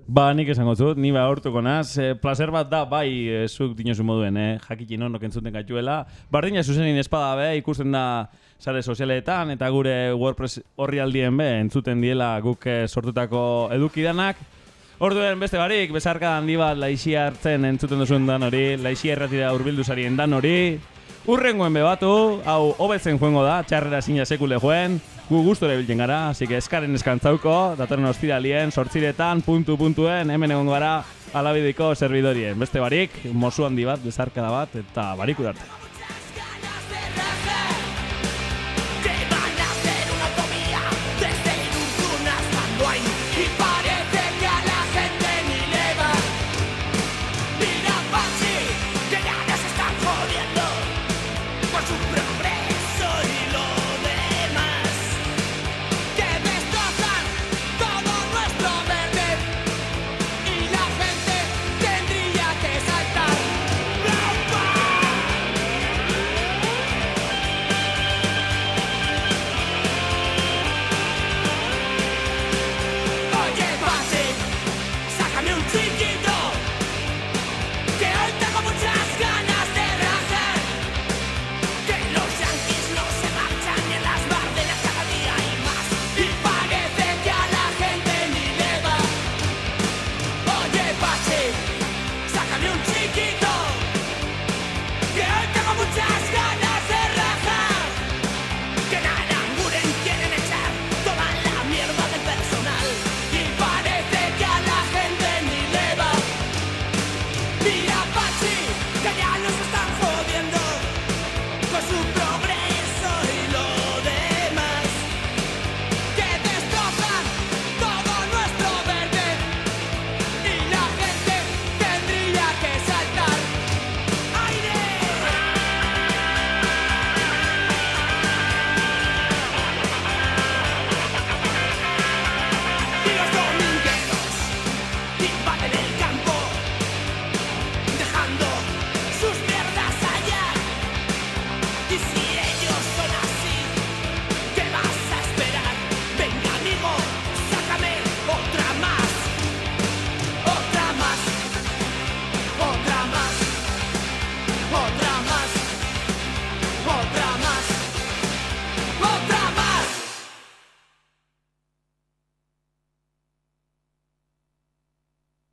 Nik esango zut, ni hortuko naz, placer bat da, bai, zuk dinozu moduen, jakitin honok entzuten gaituela. Bardina zuzenin espada be, ikusten da sare sozialetan, eta gure WordPress horri aldien be, entzuten diela guk sortutako edukidanak. Orduen beste barik, bezarka handi bat laixia hartzen entzuten duzuen dan hori, laixia erratira urbildu zarien dan hori. Urrengoen bebatu, hau hobetzen joango da, txarrera zina sekule joen, gu gustora biltzen gara, así que eskaren eskantzauko, datorren ostiralien, sortziretan, puntuen, hemen egon gara, alabidiko servidorien. Beste barik, mozu handi bat, bezarkada bat, eta barik udarte.